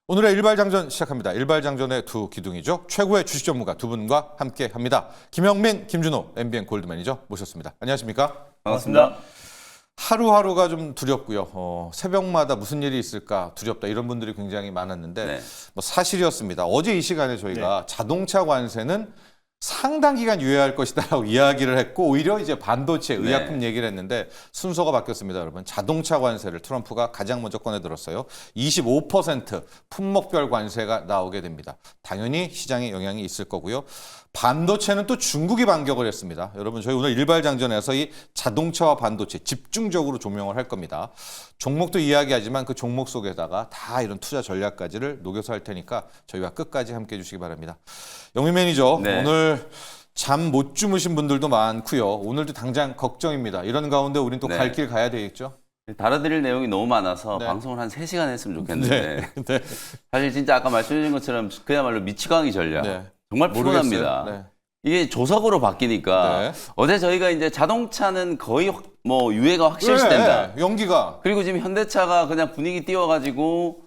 오늘의 일발장전 시작합니다. 일발장전의 두 기둥이죠. 최고의 주식 전문가 두 분과 함께합니다. 김영민, 김준호, MBN 골드 매니저 모셨습니다. 안녕하십니까? 반갑습니다. 하루하루가 좀 두렵고요. 새벽마다 무슨 일이 있을까 두렵다 이런 분들이 굉장히 많았는데 네. 뭐 사실이었습니다. 어제 이 시간에 저희가 자동차 관세는 상당 기간 유예할 것이다라고 이야기를 했고 오히려 이제 반도체, 의약품 얘기를 했는데 순서가 바뀌었습니다, 여러분. 자동차 관세를 트럼프가 가장 먼저 꺼내들었어요. 25% 품목별 관세가 나오게 됩니다. 당연히 시장에 영향이 있을 거고요. 반도체는 또 중국이 반격을 했습니다. 여러분, 저희 오늘 일발장전에서 이 자동차와 반도체 집중적으로 조명을 할 겁니다. 종목도 이야기하지만 그 종목 속에다가 다 이런 투자 전략까지를 녹여서 할 테니까 저희와 끝까지 함께해 주시기 바랍니다. 영민 매니저, 네. 오늘 잠 못 주무신 분들도 많고요. 오늘도 당장 걱정입니다. 이런 가운데 우린 또 갈 길 가야 되겠죠? 다뤄드릴 내용이 너무 많아서 네. 방송을 한 3시간 했으면 좋겠는데 네. 사실 진짜 아까 말씀해 주신 것처럼 그야말로 미치광이 전략. 네. 정말 모르겠어요. 피곤합니다. 네. 이게 조석으로 바뀌니까 네. 어제 저희가 이제 자동차는 거의 뭐 유예가 확실시된다. 네, 연기가. 그리고 지금 현대차가 그냥 분위기 띄워가지고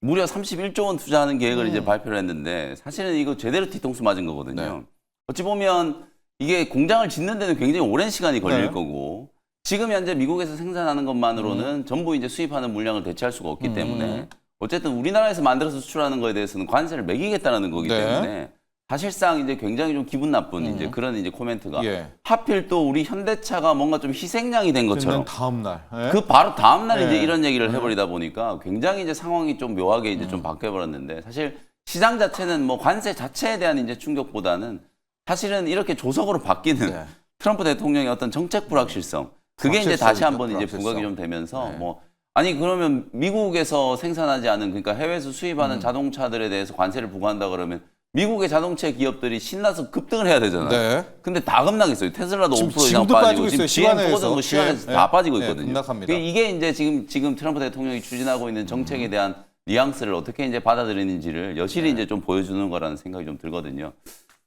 무려 31조 원 투자하는 계획을 이제 발표를 했는데 사실은 이거 제대로 뒤통수 맞은 거거든요. 네. 어찌 보면 이게 공장을 짓는 데는 굉장히 오랜 시간이 걸릴 네. 거고 지금 현재 미국에서 생산하는 것만으로는 전부 이제 수입하는 물량을 대체할 수가 없기 때문에 어쨌든 우리나라에서 만들어서 수출하는 거에 대해서는 관세를 매기겠다는 거기 네. 때문에 사실상 이제 굉장히 좀 기분 나쁜 이제 그런 이제 코멘트가 예. 하필 또 우리 현대차가 뭔가 좀 희생양이 된 것처럼 다음 날. 네. 그 바로 다음 날 네. 이제 이런 얘기를 해버리다 보니까 굉장히 이제 상황이 좀 묘하게 이제 좀 바뀌어버렸는데 사실 시장 자체는 뭐 관세 자체에 대한 이제 충격보다는 사실은 이렇게 조석으로 바뀌는 네. 트럼프 대통령의 어떤 정책 불확실성 그게 이제 불확실성이죠, 다시 한번 이제 불확실성. 부각이 좀 되면서 네. 뭐 아니 그러면 미국에서 생산하지 않은 그러니까 해외에서 수입하는 자동차들에 대해서 관세를 부과한다 그러면 미국의 자동차 기업들이 신나서 급등을 해야 되잖아요. 네. 근데 다 급락했어요. 테슬라도 5% 이상 지금도 빠지고 빠지고 지금 있어요. GM, 시간에서. 포드, 시간에서 네. 다 빠지고 네, 있거든요. 급락합니다. 이게 이제 지금 트럼프 대통령이 추진하고 있는 정책에 대한 뉘앙스를 어떻게 이제 받아들이는지를 여실히 이제 좀 보여주는 거라는 생각이 좀 들거든요.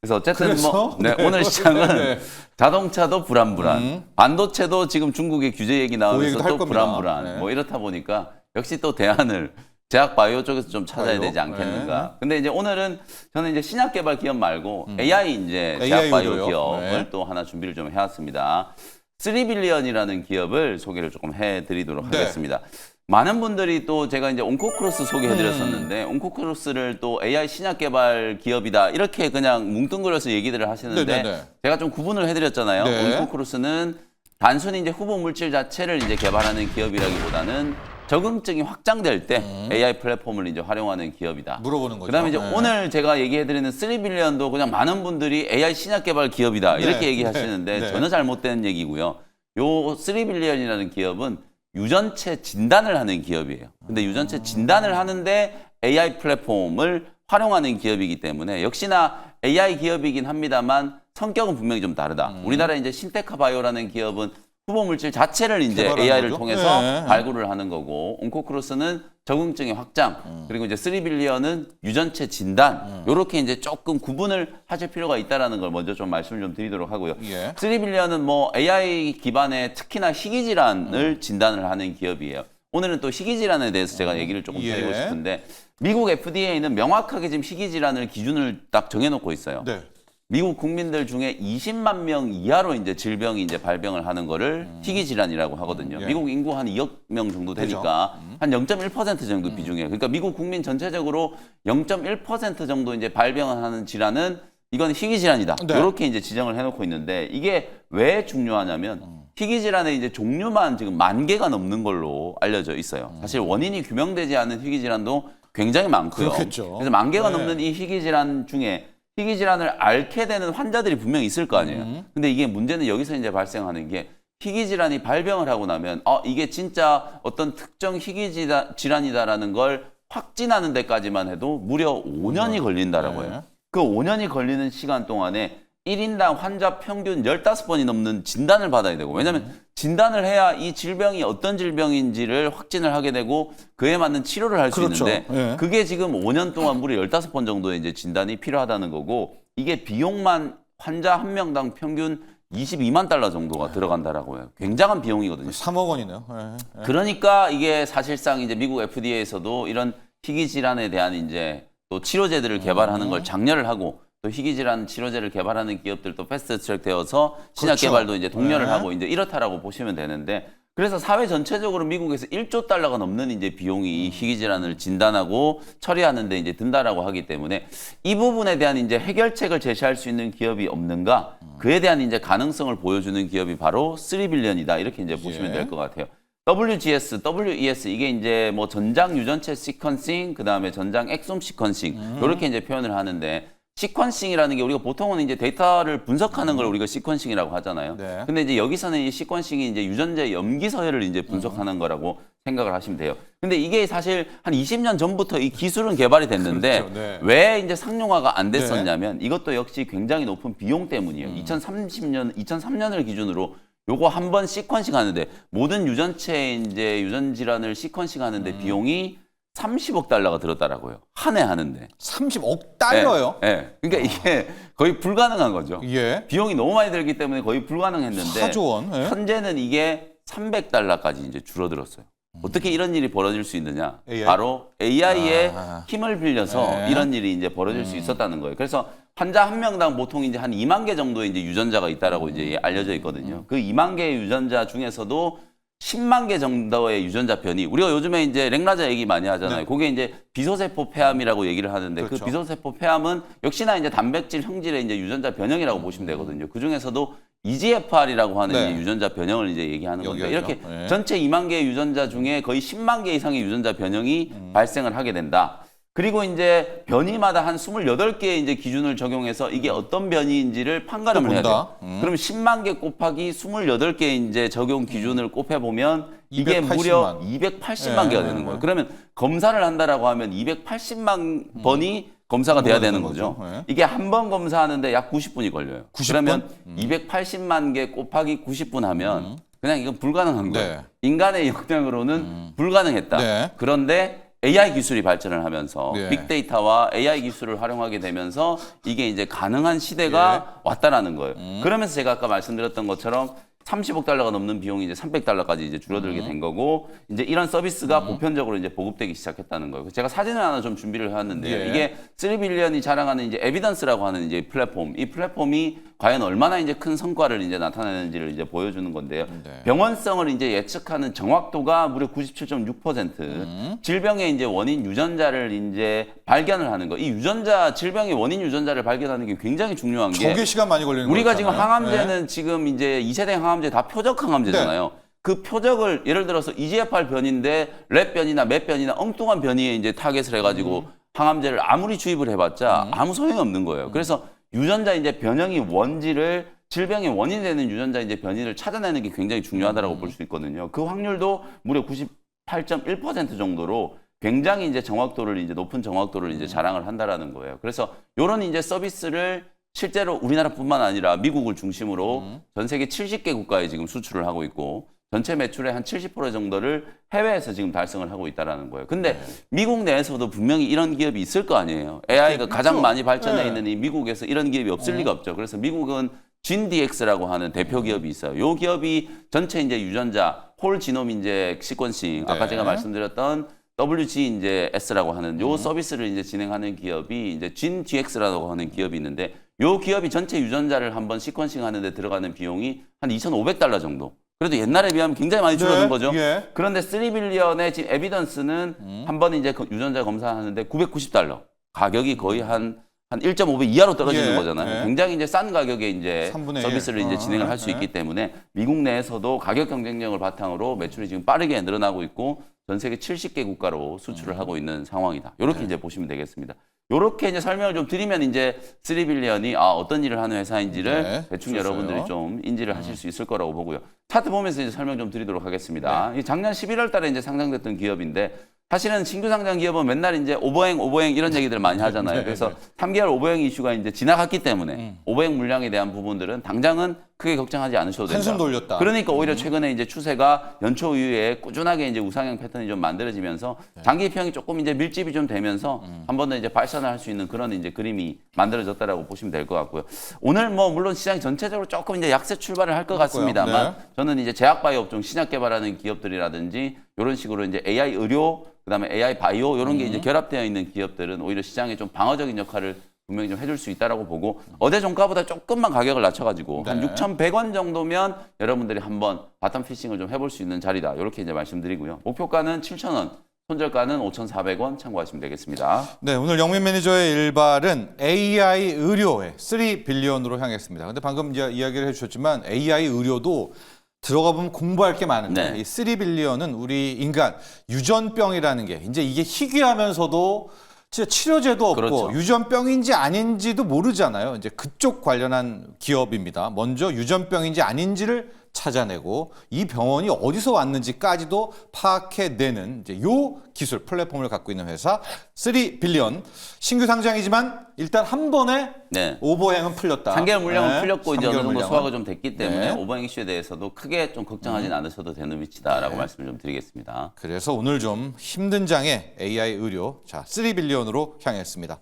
그래서 어쨌든 뭐 네. 오늘 시장은 네. 자동차도 불안불안, 반도체도 지금 중국의 규제 얘기 그 나오면서 얘기도 할 또 겁니다. 불안불안. 네. 뭐 이렇다 보니까 역시 또 대안을 제약 바이오 쪽에서 좀 찾아야 바이오? 되지 않겠는가. 근데 이제 오늘은 저는 이제 신약 개발 기업 말고 AI 이제 AI 제약 바이오 의료요. 기업을 네. 또 하나 준비를 좀 해왔습니다. 3빌리언이라는 기업을 소개를 조금 해드리도록 네. 하겠습니다. 많은 분들이 또 제가 이제 온코크로스 소개해드렸었는데 온코크로스를 또 AI 신약 개발 기업이다 이렇게 그냥 뭉뚱그려서 얘기들을 하시는데 네네네. 제가 좀 구분을 해드렸잖아요. 네. 온코크로스는 단순히 이제 후보 물질 자체를 이제 개발하는 기업이라기보다는 적응증이 확장될 때 AI 플랫폼을 이제 활용하는 기업이다. 물어보는 거죠. 그다음에 이제 네. 오늘 제가 얘기해드리는 3빌리언도 그냥 많은 분들이 AI 신약 개발 기업이다 이렇게 네, 얘기하시는데 네. 전혀 잘못된 얘기고요. 요 3빌리언이라는 기업은 유전체 진단을 하는 기업이에요. 근데 유전체 진단을 하는데 AI 플랫폼을 활용하는 기업이기 때문에 역시나 AI 기업이긴 합니다만 성격은 분명히 좀 다르다. 우리나라 이제 신테카 바이오라는 기업은 후보 물질 자체를 이제 개발하는 AI를 거죠? 통해서 네. 발굴을 하는 거고 온코크로스는 적응증의 확장 그리고 이제 3빌리언은 유전체 진단 요렇게 이제 조금 구분을 하실 필요가 있다라는 걸 먼저 좀 말씀을 좀 드리도록 하고요. 예. 3빌리언은 뭐 AI 기반의 특히나 희귀 질환을 진단을 하는 기업이에요. 오늘은 또 희귀 질환에 대해서 제가 얘기를 조금 예. 드리고 싶은데 미국 FDA는 명확하게 지금 희귀 질환을 기준을 딱 정해놓고 있어요. 네. 미국 국민들 중에 20만 명 이하로 이제 질병이 이제 발병을 하는 거를 희귀 질환이라고 하거든요. 예. 미국 인구 한 2억 명 정도 되니까 한 0.1% 정도 비중이에요. 그러니까 미국 국민 전체적으로 0.1% 정도 이제 발병하는 질환은 이건 희귀 질환이다. 네. 이렇게 이제 지정을 해놓고 있는데 이게 왜 중요하냐면 희귀 질환의 이제 종류만 지금 10,000개가 넘는 걸로 알려져 있어요. 사실 원인이 규명되지 않은 희귀 질환도 굉장히 많고요. 그렇겠죠. 그래서 10,000개가 네. 넘는 이 희귀 질환 중에 희귀 질환을 앓게 되는 환자들이 분명히 있을 거 아니에요. 근데 이게 문제는 여기서 이제 발생하는 게 희귀 질환이 발병을 하고 나면 이게 진짜 어떤 특정 희귀 질환이다라는 걸 확진하는 데까지만 해도 무려 5년이 걸린다라고 해요. 그 5년이 걸리는 시간 동안에 1인당 환자 평균 15번이 넘는 진단을 받아야 되고 왜냐하면 진단을 해야 이 질병이 어떤 질병인지를 확진을 하게 되고 그에 맞는 치료를 할 수 그렇죠. 있는데 예. 그게 지금 5년 동안 무려 15번 정도의 이제 진단이 필요하다는 거고 이게 비용만 환자 한 명당 평균 22만 달러 정도가 들어간다라고 해요. 굉장한 비용이거든요. 3억 원이네요. 예. 그러니까 이게 사실상 이제 미국 FDA에서도 이런 희귀 질환에 대한 이제 또 치료제들을 개발하는 걸 장려를 하고 또 희귀 질환 치료제를 개발하는 기업들도 패스트 트랙 되어서 신약 그렇죠. 개발도 이제 독려를 네. 하고 이제 이렇다라고 보시면 되는데 그래서 사회 전체적으로 미국에서 1조 달러가 넘는 이제 비용이 희귀 질환을 진단하고 처리하는 데 이제 든다라고 하기 때문에 이 부분에 대한 이제 해결책을 제시할 수 있는 기업이 없는가? 그에 대한 이제 가능성을 보여주는 기업이 바로 3빌리언이다. 이렇게 이제 보시면 될 것 같아요. WGS, WES 이게 이제 뭐 전장 유전체 시퀀싱, 그다음에 전장 엑솜 시퀀싱 이렇게 이제 표현을 하는데 시퀀싱이라는 게 우리가 보통은 이제 데이터를 분석하는 걸 우리가 시퀀싱이라고 하잖아요. 네. 근데 이제 여기서는 이 시퀀싱이 이제 유전자의 염기 서열을 이제 분석하는 거라고 생각을 하시면 돼요. 근데 이게 사실 한 20년 전부터 이 기술은 개발이 됐는데 그렇죠. 네. 왜 이제 상용화가 안 됐었냐면 이것도 역시 굉장히 높은 비용 때문이에요. 2003년을 기준으로 요거 한 번 시퀀싱 하는데 모든 유전체 이제 유전 질환을 시퀀싱 하는데 비용이 30억 달러가 들었다라고요. 한 해 하는데. 30억 달러요? 예. 그러니까 이게 거의 불가능한 거죠. 예. 비용이 너무 많이 들기 때문에 거의 불가능했는데 4조 원. 예. 현재는 이게 300달러까지 이제 줄어들었어요. 어떻게 이런 일이 벌어질 수 있느냐? AI? 바로 AI의 아. 힘을 빌려서 네. 이런 일이 이제 벌어질 수 있었다는 거예요. 그래서 환자 한 명당 보통 이제 한 2만 개 정도의 이제 유전자가 있다라고 이제 알려져 있거든요. 그 2만 개의 유전자 중에서도 10만 개 정도의 유전자 변이. 우리가 요즘에 이제 렉라자 얘기 많이 하잖아요. 네. 그게 이제 비소세포 폐암이라고 얘기를 하는데 그렇죠. 그 비소세포 폐암은 역시나 이제 단백질 형질의 이제 유전자 변형이라고 보시면 되거든요. 그 중에서도 EGFR이라고 하는 네. 이제 유전자 변형을 이제 얘기하는 건데 여기하죠. 이렇게 네. 전체 2만 개의 유전자 중에 거의 10만 개 이상의 유전자 변형이 발생을 하게 된다. 그리고 이제 변이마다 한 28개의 이제 기준을 적용해서 이게 어떤 변이인지를 판가름을 해야 돼요. 본다. 그럼 10만 개 곱하기 28개 이제 적용 기준을 곱해 보면 이게 280만. 무려 280만 예, 개가 되는 거예요. 그러면 검사를 한다라고 하면 280만 번이 검사가 돼야 되는 거죠. 거죠. 예. 이게 한 번 검사하는데 약 90분이 걸려요. 90분? 그러면 280만 개 곱하기 90분 하면 그냥 이건 불가능한 거예요. 네. 인간의 역량으로는 불가능했다. 네. 그런데 AI 기술이 발전을 하면서 네. 빅데이터와 AI 기술을 활용하게 되면서 이게 이제 가능한 시대가 왔다라는 거예요. 그러면서 제가 아까 말씀드렸던 것처럼 30억 달러가 넘는 비용이 이제 300달러까지 이제 줄어들게 된 거고 이제 이런 서비스가 보편적으로 이제 보급되기 시작했다는 거예요. 제가 사진을 하나 좀 준비를 해왔는데요. 예. 이게 3빌리언이 자랑하는 이제 에비던스라고 하는 이제 플랫폼. 이 플랫폼이 과연 얼마나 이제 큰 성과를 이제 나타내는지를 이제 보여주는 건데요. 네. 병원성을 이제 예측하는 정확도가 무려 97.6%. 질병의 이제 원인 유전자를 이제 발견을 하는 거. 이 유전자 질병의 원인 유전자를 발견하는 게 굉장히 중요한 게 저게 시간 많이 걸리는 우리가 거잖아요. 지금 항암제는 지금 이제 2세대 항암제 다 표적 항암제잖아요. 그 표적을 예를 들어서 EGFR 변인데 랩 변이나 맵 변이나 엉뚱한 변이에 이제 타겟을 해가지고 항암제를 아무리 주입을 해봤자 아무 소용이 없는 거예요. 그래서 유전자 이제 변형이 원지를 질병의 원인이 되는 유전자 이제 변이를 찾아내는 게 굉장히 중요하다고 볼 수 있거든요. 그 확률도 무려 98.1% 정도로 굉장히 이제 정확도를 이제 높은 정확도를 이제 자랑을 한다라는 거예요. 그래서 이런 이제 서비스를 실제로 우리나라뿐만 아니라 미국을 중심으로 전 세계 70개 국가에 지금 수출을 하고 있고 전체 매출의 한 70% 정도를 해외에서 지금 달성을 하고 있다라는 거예요. 근데 미국 내에서도 분명히 이런 기업이 있을 거 아니에요. AI가 가장 많이 발전해 네. 있는 이 미국에서 이런 기업이 없을 리가 없죠. 그래서 미국은 GenDX라고 하는 대표 기업이 있어요. 요 기업이 전체 이제 유전자 홀 지놈 이제 시퀀싱 아까 네. 제가 말씀드렸던 WG 이제 S라고 하는 요 서비스를 이제 진행하는 기업이 이제 GenDX라고 하는 기업이 있는데 요 기업이 전체 유전자를 한번 시퀀싱 하는데 들어가는 비용이 한 2,500달러 정도. 그래도 옛날에 비하면 굉장히 많이 줄어든 네, 거죠. 예. 그런데 3빌리언의 지금 에비던스는 한 번 이제 유전자 검사하는데 990달러. 가격이 거의 한 1.5배 이하로 떨어지는 예, 거잖아요. 예. 굉장히 이제 싼 가격에 이제 3분의 1. 서비스를 이제 진행을 할 수 있기 때문에 미국 내에서도 가격 경쟁력을 바탕으로 매출이 지금 빠르게 늘어나고 있고 전 세계 70개 국가로 수출을 하고 있는 상황이다. 이렇게 이제 보시면 되겠습니다. 이렇게 이제 설명을 좀 드리면 이제 3빌리언이 어떤 일을 하는 회사인지를 네, 대충 좋았어요. 여러분들이 좀 인지를 하실 수 있을 거라고 보고요. 차트 보면서 이제 설명 좀 드리도록 하겠습니다. 이 작년 11월 달에 이제 상장됐던 기업인데 사실은 신규 상장 기업은 맨날 이제 오버행 이런 얘기들 많이 하잖아요. 그래서 3개월 오버행 이슈가 이제 지나갔기 때문에 오버행 물량에 대한 부분들은 당장은 크게 걱정하지 않으셔도 된다. 한숨 돌렸다. 그러니까 오히려 최근에 이제 추세가 연초 이후에 꾸준하게 이제 우상향 패턴이 좀 만들어지면서 장기 평이 조금 이제 밀집이 좀 되면서 한 번 더 이제 발산을 할 수 있는 그런 이제 그림이 만들어졌다라고 보시면 될 것 같고요. 오늘 뭐 물론 시장이 전체적으로 조금 이제 약세 출발을 할 것 같습니다만 네. 저는 이제 제약바이오 업종 신약 개발하는 기업들이라든지 이런 식으로 이제 AI 의료 그다음에 AI 바이오 이런 게 이제 결합되어 있는 기업들은 오히려 시장에 좀 방어적인 역할을 분명히 좀 해줄 수 있다라고 보고 어제 종가보다 조금만 가격을 낮춰가지고 한 네. 6,100원 정도면 여러분들이 한번 바텀 피싱을 좀 해볼 수 있는 자리다. 이렇게 이제 말씀드리고요. 목표가는 7,000원, 손절가는 5,400원 참고하시면 되겠습니다. 네, 오늘 영민 매니저의 일발은 AI 의료에 3 빌리언으로 향했습니다. 근데 방금 이제 이야기를 해주셨지만 AI 의료도 들어가 보면 공부할 게 많은데 네. 이 3 빌리언은 우리 인간 유전병이라는 게 이제 이게 희귀하면서도 진짜 치료제도 없고 그렇죠. 유전병인지 아닌지도 모르잖아요. 이제 그쪽 관련한 기업입니다. 먼저 유전병인지 아닌지를 찾아내고 이 병원이 어디서 왔는지까지도 파악해내는 이제 요 기술 플랫폼을 갖고 있는 회사 3 빌리언 신규 상장이지만 일단 한 번에 네. 오버행은 풀렸다. 3개월 물량은 네, 풀렸고 이제 3개월 어느 정도 물량은. 수확을 좀 됐기 때문에 네. 오버행 이슈에 대해서도 크게 좀 걱정하진 않으셔도 되는 위치다라고 말씀을 좀 드리겠습니다. 그래서 오늘 좀 힘든 장에 AI 의료 자 3 빌리언으로 향했습니다.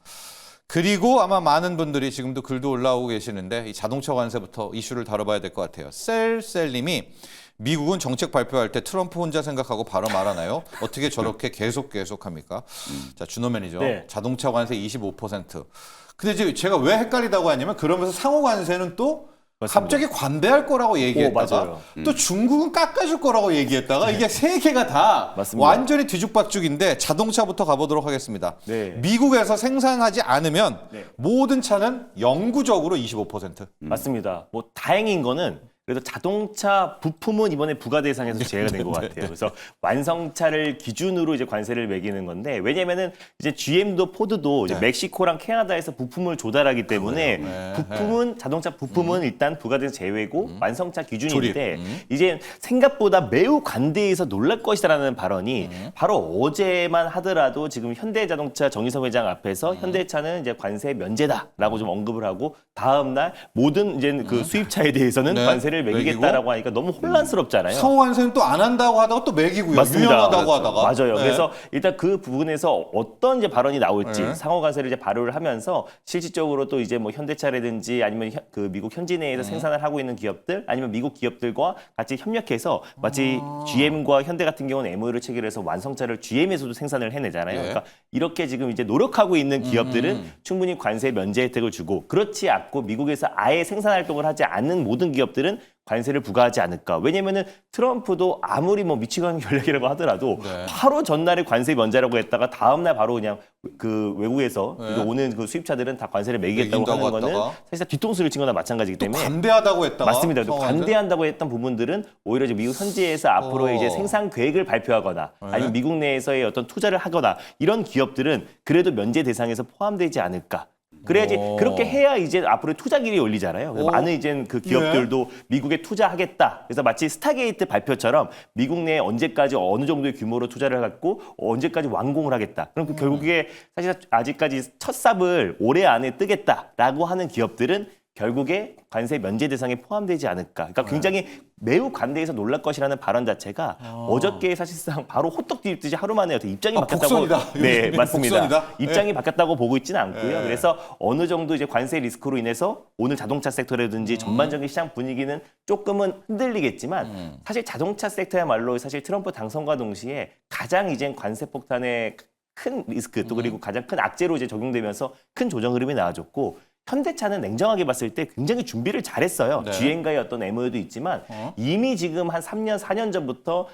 그리고 아마 많은 분들이 지금도 글도 올라오고 계시는데 이 자동차 관세부터 이슈를 다뤄봐야 될 것 같아요. 셀님이 미국은 정책 발표할 때 트럼프 혼자 생각하고 바로 말하나요? 어떻게 저렇게 계속합니까? 자 준호 매니저 네. 자동차 관세 25%. 근데 지금 제가 왜 헷갈리다고 하냐면 그러면서 상호 관세는 또 맞습니다. 갑자기 관대할 거라고 얘기했다가 맞아요. 또 중국은 깎아줄 거라고 얘기했다가 이게 세 개가 다 맞습니다. 완전히 뒤죽박죽인데 자동차부터 가보도록 하겠습니다. 네. 미국에서 생산하지 않으면 네. 모든 차는 영구적으로 25%. 맞습니다. 뭐 다행인 거는 그래도 자동차 부품은 이번에 부가 대상에서 제외가 된 것 같아요. 그래서 완성차를 기준으로 이제 관세를 매기는 건데 왜냐면은 이제 GM도 포드도 이제 네. 멕시코랑 캐나다에서 부품을 조달하기 때문에 네. 부품은 자동차 부품은 일단 부가 대상 제외고 완성차 기준인데 조립. 이제 생각보다 매우 관대해서 놀랄 것이다라는 발언이 바로 어제만 하더라도 지금 현대자동차 정의선 회장 앞에서 현대차는 이제 관세 면제다라고 좀 언급을 하고 다음 날 모든 이제 그 수입차에 대해서는 네. 관세를 매기겠다라고 하니까 너무 혼란스럽잖아요. 상호 관세는 또 안 한다고 하다가 또 매기고요. 맞습니다. 유연하다고 그렇죠. 하다가. 맞아요. 네. 그래서 일단 그 부분에서 어떤 이제 발언이 나올지 네. 상호 관세를 이제 발효를 하면서 실질적으로 또 이제 뭐 현대차라든지 아니면 그 미국 현지 내에서 생산을 하고 있는 기업들 아니면 미국 기업들과 같이 협력해서 마치 GM과 현대 같은 경우는 MOU를 체결해서 완성차를 GM에서도 생산을 해내잖아요. 예. 그러니까 이렇게 지금 이제 노력하고 있는 기업들은 충분히 관세 면제 혜택을 주고 그렇지 않고 미국에서 아예 생산 활동을 하지 않는 모든 기업들은 관세를 부과하지 않을까. 왜냐면은 트럼프도 아무리 뭐 미치광이 전략이라고 하더라도 네. 바로 전날에 관세 면제라고 했다가 다음날 바로 그냥 그 외국에서 네. 오는 그 수입차들은 다 관세를 매기겠다고 하는 매긴다고 거는 했다가. 사실상 뒤통수를 친 거나 마찬가지이기 또 때문에 관대하다고 했다가. 맞습니다. 또 상호 관세? 관대한다고 했던 부분들은 오히려 이제 미국 현지에서 앞으로 이제 생산 계획을 발표하거나 네. 아니면 미국 내에서의 어떤 투자를 하거나 이런 기업들은 그래도 면제 대상에서 포함되지 않을까. 그래야지 오. 그렇게 해야 이제 앞으로 투자 길이 열리잖아요. 그래서 오. 많은 이제 그 기업들도 미국에 투자하겠다. 그래서 마치 스타게이트 발표처럼 미국 내에 언제까지 어느 정도의 규모로 투자를 갖고 언제까지 완공을 하겠다. 그럼 그 결국에 사실 아직까지 첫 삽을 올해 안에 뜨겠다라고 하는 기업들은 결국에 관세 면제 대상에 포함되지 않을까. 그러니까 굉장히 매우 관대해서 놀랄 것이라는 발언 자체가 어저께 사실상 바로 호떡 뒤집듯이 하루 만에 어떻게 입장이 바뀌었다고. 복선이다. 네, 맞습니다. 복선이다. 입장이 바뀌었다고 보고 있지는 않고요. 네. 그래서 어느 정도 이제 관세 리스크로 인해서 오늘 자동차 섹터라든지 전반적인 시장 분위기는 조금은 흔들리겠지만 사실 자동차 섹터야말로 사실 트럼프 당선과 동시에 가장 이제 관세 폭탄의 큰 리스크 또 그리고 가장 큰 악재로 이제 적용되면서 큰 조정 흐름이 나와줬고 현대차는 냉정하게 봤을 때 굉장히 준비를 잘했어요. 네. GM과의 어떤 MOU도 있지만 이미 지금 한 3년, 4년 전부터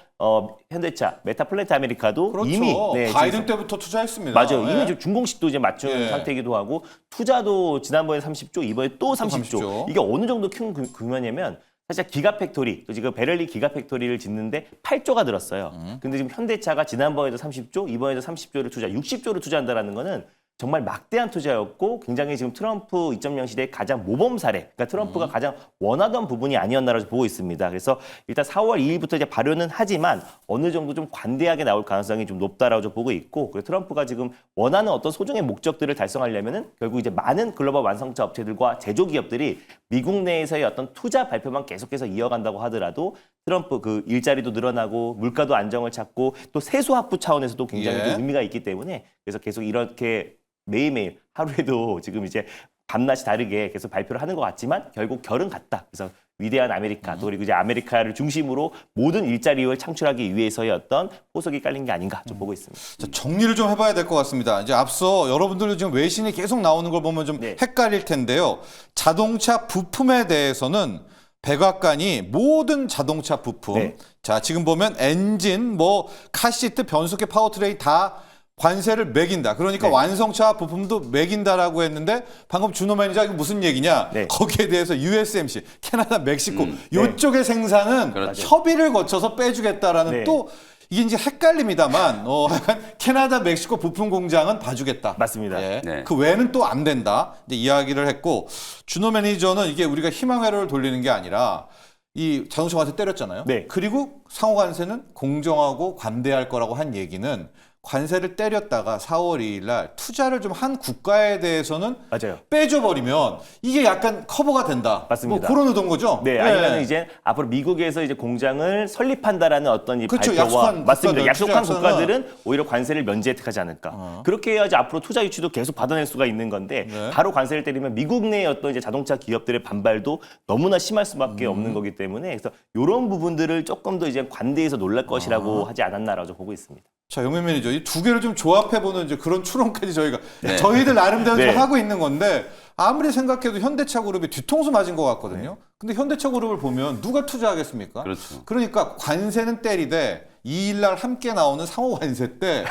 현대차, 메타플랜트 아메리카도 그렇죠. 이미 바이든 지금 때부터 투자했습니다. 맞아요. 네. 이미 지금 준공식도 이제 맞춘 예. 상태이기도 하고 투자도 지난번에 30조, 이번에 또 30조. 30조. 이게 어느 정도 큰 규모냐면 사실 기가팩토리, 또 지금 베럴리 기가팩토리를 짓는데 8조가 들었어요. 근데 지금 현대차가 지난번에도 30조, 이번에도 30조를 60조를 투자한다라는 거는 정말 막대한 투자였고 굉장히 지금 트럼프 2.0 시대의 가장 모범 사례, 그러니까 트럼프가 가장 원하던 부분이 아니었나라고 보고 있습니다. 그래서 일단 4월 2일부터 이제 발효는 하지만 어느 정도 좀 관대하게 나올 가능성이 좀 높다라고 좀 보고 있고, 그래서 트럼프가 지금 원하는 어떤 소정의 목적들을 달성하려면은 결국 이제 많은 글로벌 완성차 업체들과 제조 기업들이 미국 내에서의 어떤 투자 발표만 계속해서 이어간다고 하더라도 트럼프 그 일자리도 늘어나고 물가도 안정을 찾고 또 세수 확보 차원에서도 굉장히 예. 좀 의미가 있기 때문에 그래서 계속 이렇게 매일매일 하루에도 지금 이제 밤낮이 다르게 계속 발표를 하는 것 같지만 결국 결은 같다. 그래서 위대한 아메리카 또 그리고 이제 아메리카를 중심으로 모든 일자리를 창출하기 위해서의 어떤 포석이 깔린 게 아닌가 좀 보고 있습니다. 자, 정리를 좀 해봐야 될 것 같습니다. 이제 앞서 여러분들도 지금 외신이 계속 나오는 걸 보면 좀 네. 헷갈릴 텐데요. 자동차 부품에 대해서는 백악관이 모든 자동차 부품, 네. 자 지금 보면 엔진, 뭐 카시트, 변속기, 파워트레인 다 관세를 매긴다. 그러니까 네. 완성차 부품도 매긴다라고 했는데 방금 준호 매니저 이게 무슨 얘기냐? 네. 거기에 대해서 USMC, 캐나다, 멕시코 네. 이쪽의 생산은 그렇죠. 협의를 거쳐서 빼주겠다라는 네. 또 이게 이제 헷갈립니다만 약간 캐나다, 멕시코 부품 공장은 봐주겠다. 맞습니다. 예. 네. 그 외에는 또 안 된다. 이제 이야기를 했고 준호 매니저는 이게 우리가 희망 회로를 돌리는 게 아니라 이 자동차 관세 때렸잖아요. 네. 그리고 상호 관세는 공정하고 관대할 거라고 한 얘기는 관세를 때렸다가 4월 2일 날 투자를 좀 한 국가에 대해서는 맞아요. 빼줘버리면 이게 약간 커버가 된다. 맞습니다. 뭐 그런 의도인 거죠? 네, 아니면 이제 앞으로 미국에서 이제 공장을 설립한다라는 어떤 이 그렇죠. 발표와 약속한 맞습니다. 국가들, 약속한 투자 국가들은 오히려 관세를 면제 혜택하지 않을까. 그렇게 해야지 앞으로 투자 유치도 계속 받아낼 수가 있는 건데 네. 바로 관세를 때리면 미국 내의 어떤 이제 자동차 기업들의 반발도 너무나 심할 수밖에 없는 거기 때문에 그래서 이런 부분들을 조금 더 이제 관대해서 놀랄 것이라고 하지 않았나라고 좀 보고 있습니다. 자, 영민 매니저, 이 두 개를 좀 조합해보는 이제 그런 추론까지 저희가 네. 저희들 나름대로 네. 좀 하고 있는 건데 아무리 생각해도 현대차 그룹이 뒤통수 맞은 것 같거든요. 근데 현대차 그룹을 보면 누가 투자하겠습니까? 그렇죠. 그러니까 관세는 때리되 2일 날 함께 나오는 상호 관세 때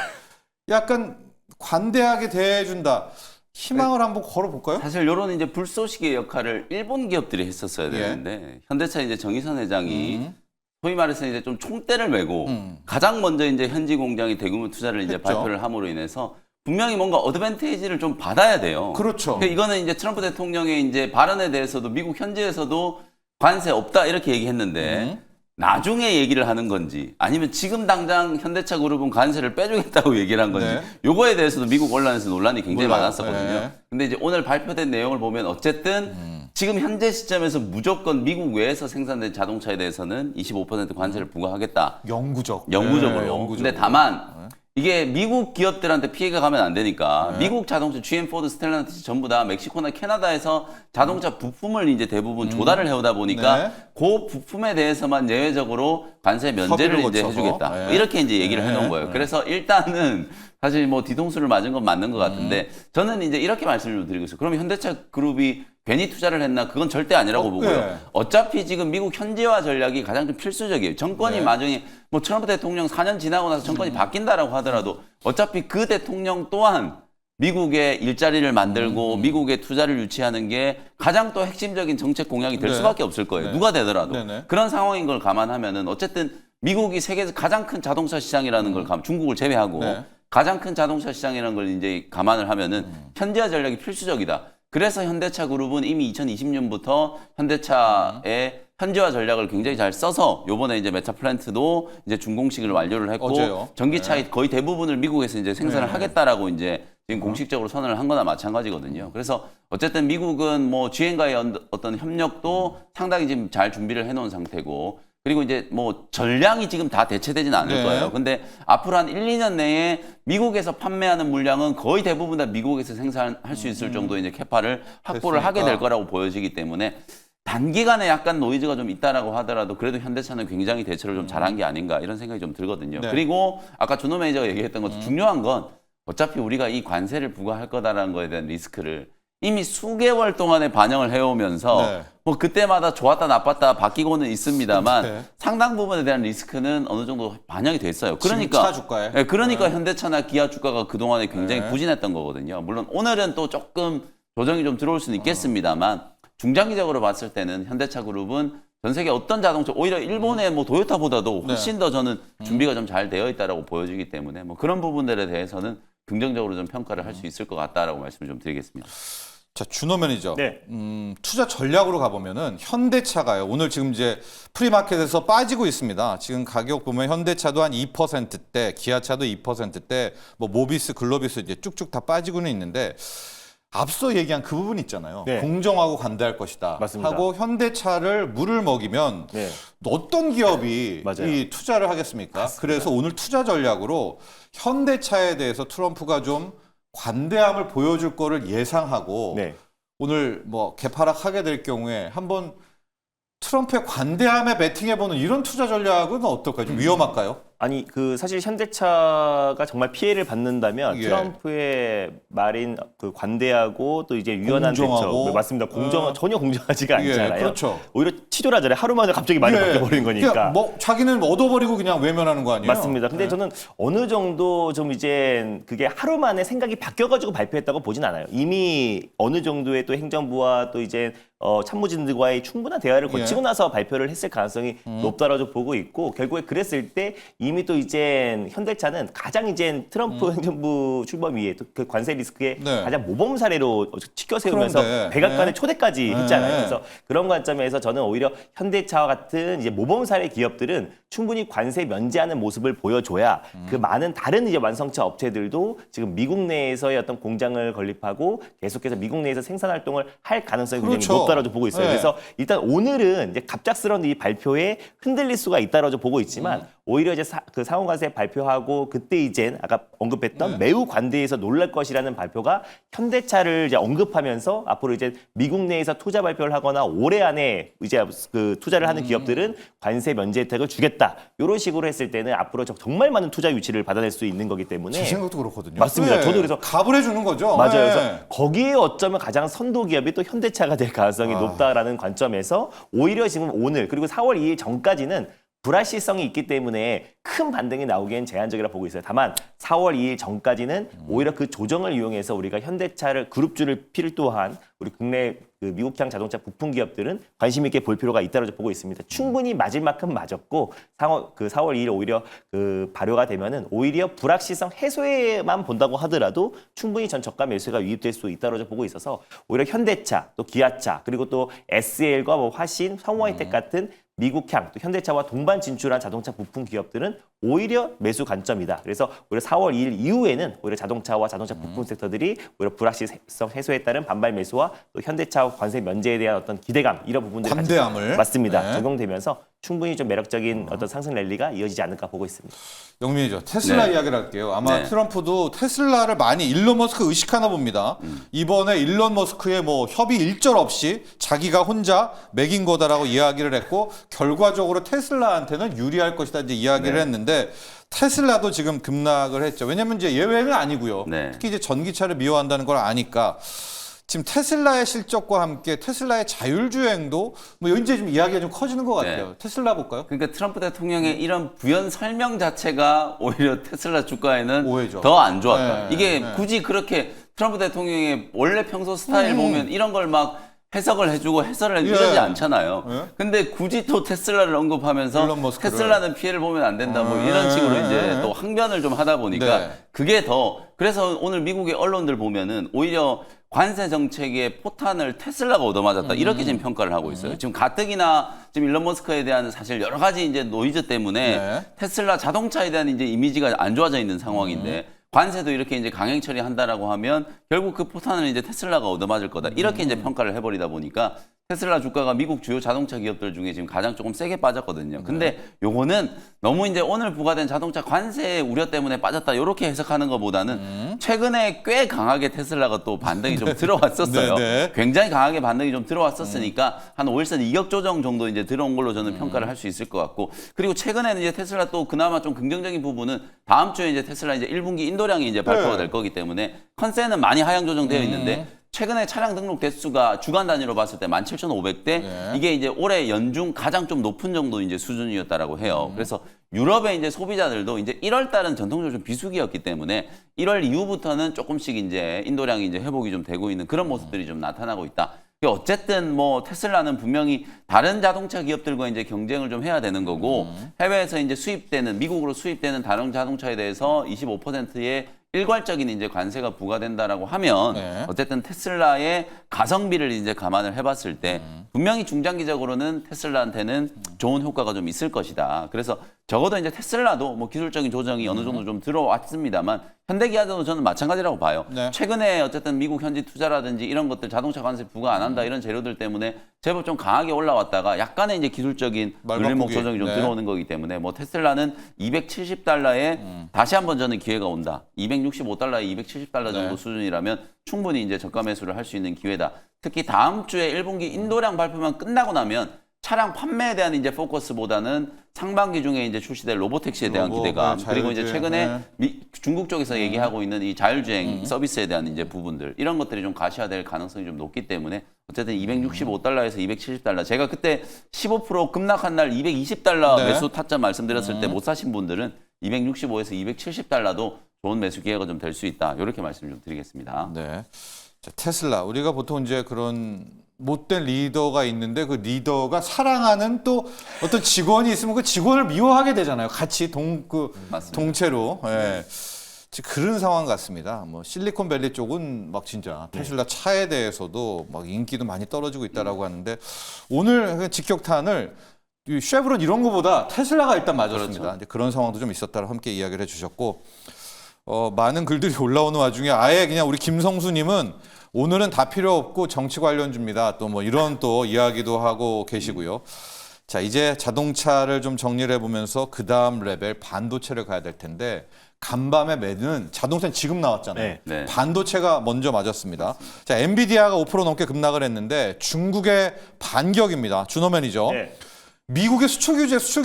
약간 관대하게 대해준다. 희망을 한번 걸어볼까요? 사실 이런 이제 불쏘시개 역할을 일본 기업들이 했었어야 되는데 현대차 이제 정의선 회장이 소위 말해서 이제 좀 총대를 메고 가장 먼저 이제 현지 공장이 대규모 투자를 이제 했죠. 발표를 함으로 인해서 분명히 뭔가 어드밴티지를 좀 받아야 돼요. 그렇죠. 그러니까 이거는 이제 트럼프 대통령의 이제 발언에 대해서도 미국 현지에서도 관세 없다 이렇게 얘기했는데 나중에 얘기를 하는 건지 아니면 지금 당장 현대차 그룹은 관세를 빼주겠다고 얘기를 한 건지 네. 요거에 대해서도 미국 언론에서 논란이 굉장히 몰라요. 많았었거든요. 네. 근데 이제 오늘 발표된 내용을 보면 어쨌든 지금 현재 시점에서 무조건 미국 외에서 생산된 자동차에 대해서는 25% 관세를 부과하겠다. 영구적으로. 영구적으로. 네, 영구적으로. 근데 다만 이게 미국 기업들한테 피해가 가면 안 되니까 미국 자동차 GM, 포드, 스텔란티스 전부 다 멕시코나 캐나다에서 자동차 부품을 이제 대부분 조달을 해오다 보니까 네. 그 부품에 대해서만 예외적으로 관세 면제를 협의를 이제 거쳐서. 해주겠다. 네. 뭐 이렇게 이제 얘기를 네. 해놓은 거예요. 그래서 일단은 사실 뭐 뒤통수를 맞은 건 맞는 것 같은데 저는 이제 이렇게 말씀을 좀 드리고 있어요. 그럼 현대차 그룹이 괜히 투자를 했나? 그건 절대 아니라고 보고요. 네. 어차피 지금 미국 현지화 전략이 가장 좀 필수적이에요. 정권이 네. 나중에 뭐 트럼프 대통령 4년 지나고 나서 정권이 바뀐다라고 하더라도 어차피 그 대통령 또한 미국의 일자리를 만들고 미국의 투자를 유치하는 게 가장 또 핵심적인 정책 공약이 될 네. 수밖에 없을 거예요. 네. 누가 되더라도. 네네. 그런 상황인 걸 감안하면은 어쨌든 미국이 세계에서 가장 큰 자동차 시장이라는 걸 중국을 제외하고 네. 가장 큰 자동차 시장이라는 걸 이제 감안을 하면은 현지화 전략이 필수적이다. 그래서 현대차 그룹은 이미 2020년부터 현대차의 현지화 전략을 굉장히 잘 써서 요번에 이제 메타 플랜트도 이제 준공식을 완료를 했고 어제요. 전기차 거의 대부분을 미국에서 이제 생산을 네. 하겠다라고 이제 지금 공식적으로 선언을 한 거나 마찬가지거든요. 그래서 어쨌든 미국은 뭐 GM과의 어떤 협력도 상당히 지금 잘 준비를 해놓은 상태고 그리고 이제 뭐 전량이 지금 다 대체되지는 않을 네. 거예요. 근데 앞으로 한 1, 2년 내에 미국에서 판매하는 물량은 거의 대부분 다 미국에서 생산할 수 있을 정도의 이제 캐파를 확보를 하게 될 됐으니까. 거라고 보여지기 때문에 단기간에 약간 노이즈가 좀 있다라고 하더라도 그래도 현대차는 굉장히 대처를 좀 잘한 게 아닌가 이런 생각이 좀 들거든요. 네. 그리고 아까 준호 매니저가 얘기했던 것도 중요한 건 어차피 우리가 이 관세를 부과할 거다라는 거에 대한 리스크를 이미 수개월 동안에 반영을 해오면서 네. 뭐 그때마다 좋았다 나빴다 바뀌고는 있습니다만 네. 상당 부분에 대한 리스크는 어느 정도 반영이 됐어요. 지금 그러니까 차 주가에. 네, 그러니까 현대차나 기아 주가가 그동안에 굉장히 네. 부진했던 거거든요. 물론 오늘은 또 조금 조정이 좀 들어올 수는 있겠습니다만 중장기적으로 봤을 때는 현대차 그룹은 전 세계 어떤 자동차 오히려 일본의 뭐 도요타보다도 훨씬 더 저는 준비가 좀 잘 되어 있다라고 보여지기 때문에 뭐 그런 부분들에 대해서는 긍정적으로 좀 평가를 할 수 있을 것 같다라고 말씀을 좀 드리겠습니다. 자, 준호 매니저. 네. 투자 전략으로 가보면은 현대차가요. 오늘 지금 이제 프리마켓에서 빠지고 있습니다. 지금 가격 보면 현대차도 한 2%대, 기아차도 2%대, 뭐 모비스, 글로비스 이제 쭉쭉 다 빠지고는 있는데 앞서 얘기한 그 부분 있잖아요. 네. 공정하고 관대할 것이다. 맞습니다. 하고 현대차를 물을 먹이면 네. 어떤 기업이 맞아요. 이 투자를 하겠습니까? 그래서 오늘 투자 전략으로 현대차에 대해서 트럼프가 좀 관대함을 보여줄 거를 예상하고 네. 오늘 뭐 개파락하게 될 경우에 한번 트럼프의 관대함에 베팅해보는 이런 투자 전략은 어떨까요? 좀 위험할까요? 아니 그 사실 현대차가 정말 피해를 받는다면 예. 트럼프의 말인 그 관대하고 또 이제 유연한 공정하고. 대처, 네, 맞습니다. 전혀 공정하지가 예, 않잖아요. 그렇죠. 오히려 치졸하잖아요. 하루 만에 갑자기 말이 예. 바뀌어버린 거니까. 그러니까 뭐 자기는 얻어버리고 그냥 외면하는 거 아니에요? 맞습니다. 근데 예. 저는 어느 정도 좀 이제 그게 하루 만에 생각이 바뀌어가지고 발표했다고 보진 않아요. 이미 어느 정도의 또 행정부와 또 이제 참모진들과의 충분한 대화를 거치고 예. 나서 발표를 했을 가능성이 높다라고 보고 있고, 결국에 그랬을 때 이미 또 이제 현대차는 가장 이제 트럼프 행정부 출범 이후에 또 그 관세 리스크의 네. 가장 모범 사례로 치켜 세우면서 그런데, 백악관의 네. 초대까지 네. 했잖아요. 그래서 그런 관점에서 저는 오히려 현대차와 같은 이제 모범 사례 기업들은 충분히 관세 면제하는 모습을 보여줘야 그 많은 다른 이제 완성차 업체들도 지금 미국 내에서의 어떤 공장을 건립하고 계속해서 미국 내에서 생산 활동을 할 가능성이 굉장히 그렇죠. 높다라고 보고 있어요. 네. 그래서 일단 오늘은 이제 갑작스러운 이 발표에 흔들릴 수가 있다라고 보고 있지만 오히려 이제 그 상호관세 발표하고 그때 이제 아까 언급했던 매우 관대해서 놀랄 것이라는 발표가 현대차를 이제 언급하면서 앞으로 이제 미국 내에서 투자 발표를 하거나 올해 안에 이제 그 투자를 하는 기업들은 관세 면제 혜택을 주겠다. 이런 식으로 했을 때는 앞으로 정말 많은 투자 유치를 받아낼 수 있는 거기 때문에 제 생각도 그렇거든요. 맞습니다. 네. 저도 그래서 갑을 해주는 거죠. 맞아요. 네. 그래서 거기에 어쩌면 가장 선도 기업이 또 현대차가 될 가능성이 높다라는 관점에서 오히려 지금 오늘 그리고 4월 2일 전까지는 불확실성이 있기 때문에 큰 반등이 나오기엔 제한적이라 보고 있어요. 다만 4월 2일 전까지는 오히려 그 조정을 이용해서 우리가 현대차를 그룹주를 필두한 우리 국내 그 미국향 자동차 부품 기업들은 관심 있게 볼 필요가 있다고 보고 있습니다. 충분히 맞을 만큼 맞았고 4월 2일 오히려 그 발효가 되면은 오히려 불확실성 해소에만 본다고 하더라도 충분히 전 저가 매수가 유입될 수 있다고 보고 있어서 오히려 현대차 또 기아차 그리고 또 SL과 뭐 화신, 성호하이텍 같은 미국향, 또 현대차와 동반 진출한 자동차 부품 기업들은 오히려 매수 관점이다. 그래서 오히려 4월 2일 이후에는 오히려 자동차와 자동차 부품 섹터들이 오히려 불확실성 해소에 따른 반발 매수와 또 현대차 관세 면제에 대한 어떤 기대감 이런 부분들이 관대함을. 맞습니다. 네. 적용되면서 충분히 좀 매력적인 어떤 상승 랠리가 이어지지 않을까 보고 있습니다. 영민이죠. 테슬라 네. 이야기를 할게요. 아마 네. 트럼프도 테슬라를 많이 일론 머스크 의식하나 봅니다. 이번에 일론 머스크의 뭐 협의 일절 없이 자기가 혼자 매긴 거다라고 이야기를 했고 결과적으로 테슬라한테는 유리할 것이다 이제 이야기를 네. 했는데 테슬라도 지금 급락을 했죠. 왜냐면 이제 예외는 아니고요. 네. 특히 이제 전기차를 미워한다는 걸 아니까 지금 테슬라의 실적과 함께 테슬라의 자율주행도 뭐 이제 좀 이야기가 좀 커지는 것 같아요. 네. 테슬라 볼까요? 그러니까 트럼프 대통령의 이런 부연 설명 자체가 오히려 테슬라 주가에는 오해죠. 더 안 좋았다. 네, 이게 네. 굳이 그렇게 트럼프 대통령의 원래 평소 스타일 보면 이런 걸 막 해석을 해주고 해설을 해주고 예. 이러지 않잖아요. 예. 근데 굳이 또 테슬라를 언급하면서 일론 머스크를. 테슬라는 피해를 보면 안 된다. 뭐 이런 식으로 이제 또 항변을 좀 하다 보니까 네. 그게 더 그래서 오늘 미국의 언론들 보면은 오히려 관세 정책의 포탄을 테슬라가 얻어맞았다 이렇게 지금 평가를 하고 있어요. 지금 가뜩이나 지금 일론 머스크에 대한 사실 여러 가지 이제 노이즈 때문에 네. 테슬라 자동차에 대한 이제 이미지가 안 좋아져 있는 상황인데 관세도 이렇게 이제 강행 처리한다라고 하면 결국 그 포탄을 이제 테슬라가 얻어맞을 거다 이렇게 이제 평가를 해버리다 보니까 테슬라 주가가 미국 주요 자동차 기업들 중에 지금 가장 조금 세게 빠졌거든요. 근데 요거는 너무 이제 오늘 부과된 자동차 관세 우려 때문에 빠졌다 이렇게 해석하는 것보다는 최근에 꽤 강하게 테슬라가 또 반등이 좀 들어왔었어요. 네. 굉장히 강하게 반등이 좀 들어왔었으니까 한 5일선 이격 조정 정도 이제 들어온 걸로 저는 평가를 할 수 있을 것 같고 그리고 최근에는 이제 테슬라 또 그나마 좀 긍정적인 부분은 다음 주에 이제 테슬라 이제 1분기 인도량이 이제 발표가 될 거기 때문에 컨센은 많이 하향 조정되어 있는데 최근에 차량 등록 대수가 주간 단위로 봤을 때 17,500대 네. 이게 이제 올해 연중 가장 좀 높은 정도 이제 수준이었다라고 해요. 그래서 유럽의 이제 소비자들도 이제 1월 달은 전통적으로 좀 비수기였기 때문에 1월 이후부터는 조금씩 이제 인도량이 이제 회복이 좀 되고 있는 그런 모습들이 좀 나타나고 있다. 어쨌든 뭐 테슬라는 분명히 다른 자동차 기업들과 이제 경쟁을 좀 해야 되는 거고 해외에서 이제 수입되는 미국으로 수입되는 다른 자동차에 대해서 25%의 일괄적인 이제 관세가 부과된다라고 하면 네. 어쨌든 테슬라의 가성비를 이제 감안을 해봤을 때 분명히 중장기적으로는 테슬라한테는 좋은 효과가 좀 있을 것이다. 그래서 적어도 이제 테슬라도 뭐 기술적인 조정이 어느 정도 좀 들어왔습니다만 현대기아도 저는 마찬가지라고 봐요. 네. 최근에 어쨌든 미국 현지 투자라든지 이런 것들 자동차 관세 부과 안 한다 이런 재료들 때문에 제법 좀 강하게 올라왔다가 약간의 이제 기술적인 말바꾸기. 물리목 조정이 좀 네. 들어오는 거기 때문에 뭐 테슬라는 270달러에 다시 한번 저는 기회가 온다. 265달러에 270달러 정도 네. 수준이라면 충분히 이제 저가 매수를 할 수 있는 기회다. 특히 다음 주에 1분기 인도량 발표만 끝나고 나면 차량 판매에 대한 이제 포커스보다는 상반기 중에 이제 출시될 로보택시에 대한 로보, 기대감 네, 그리고 이제 자율주행, 최근에 네. 중국 쪽에서 얘기하고 있는 이 자율주행 서비스에 대한 이제 부분들 이런 것들이 좀 가시화될 가능성이 좀 높기 때문에 어쨌든 265달러에서 270달러 제가 그때 15% 급락한 날 220달러 네. 매수 타점 말씀드렸을 때 못 사신 분들은 265에서 270달러도 좋은 매수 기회가 좀 될 수 있다. 이렇게 말씀 좀 드리겠습니다. 네. 자, 테슬라 우리가 보통 이제 그런 못된 리더가 있는데 그 리더가 사랑하는 또 어떤 직원이 있으면 그 직원을 미워하게 되잖아요. 같이 맞습니다. 동체로. 예. 지금 그런 상황 같습니다. 뭐 실리콘밸리 쪽은 막 진짜 테슬라 차에 대해서도 막 인기도 많이 떨어지고 있다라고 하는데 오늘 그 직격탄을 이 쉐브론 이런 거보다 테슬라가 일단 맞았습니다. 그렇죠. 이제 그런 상황도 좀 있었다고 함께 이야기를 해주셨고 많은 글들이 올라오는 와중에 아예 그냥 우리 김성수님은 오늘은 다 필요 없고 정치 관련주입니다. 또 뭐 이런 또 이야기도 하고 계시고요. 자, 이제 자동차를 좀 정리를 해보면서 그 다음 레벨 반도체를 가야 될 텐데 간밤에 매는 자동차는 지금 나왔잖아요. 네. 네. 반도체가 먼저 맞았습니다. 자, 엔비디아가 5% 넘게 급락을 했는데 중국의 반격입니다. 준호맨이죠. 네. 미국의 수출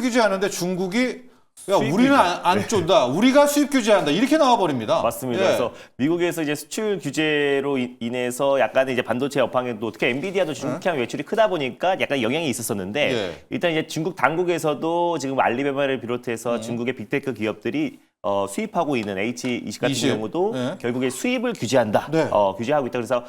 규제 하는데 중국이 야, 수입 우리는 규제. 안 쫀다. 우리가 수입 규제한다. 이렇게 나와 버립니다. 맞습니다. 예. 그래서 미국에서 이제 수출 규제로 인해서 약간의 이제 반도체 업황에도 특히 엔비디아도 중국향 외출이 크다 보니까 약간 영향이 있었었는데 예. 일단 이제 중국 당국에서도 지금 알리바바를 비롯해서 중국의 빅테크 기업들이 수입하고 있는 H20 같은 20. 경우도 네. 결국에 수입을 규제한다. 네. 규제하고 있다. 그래서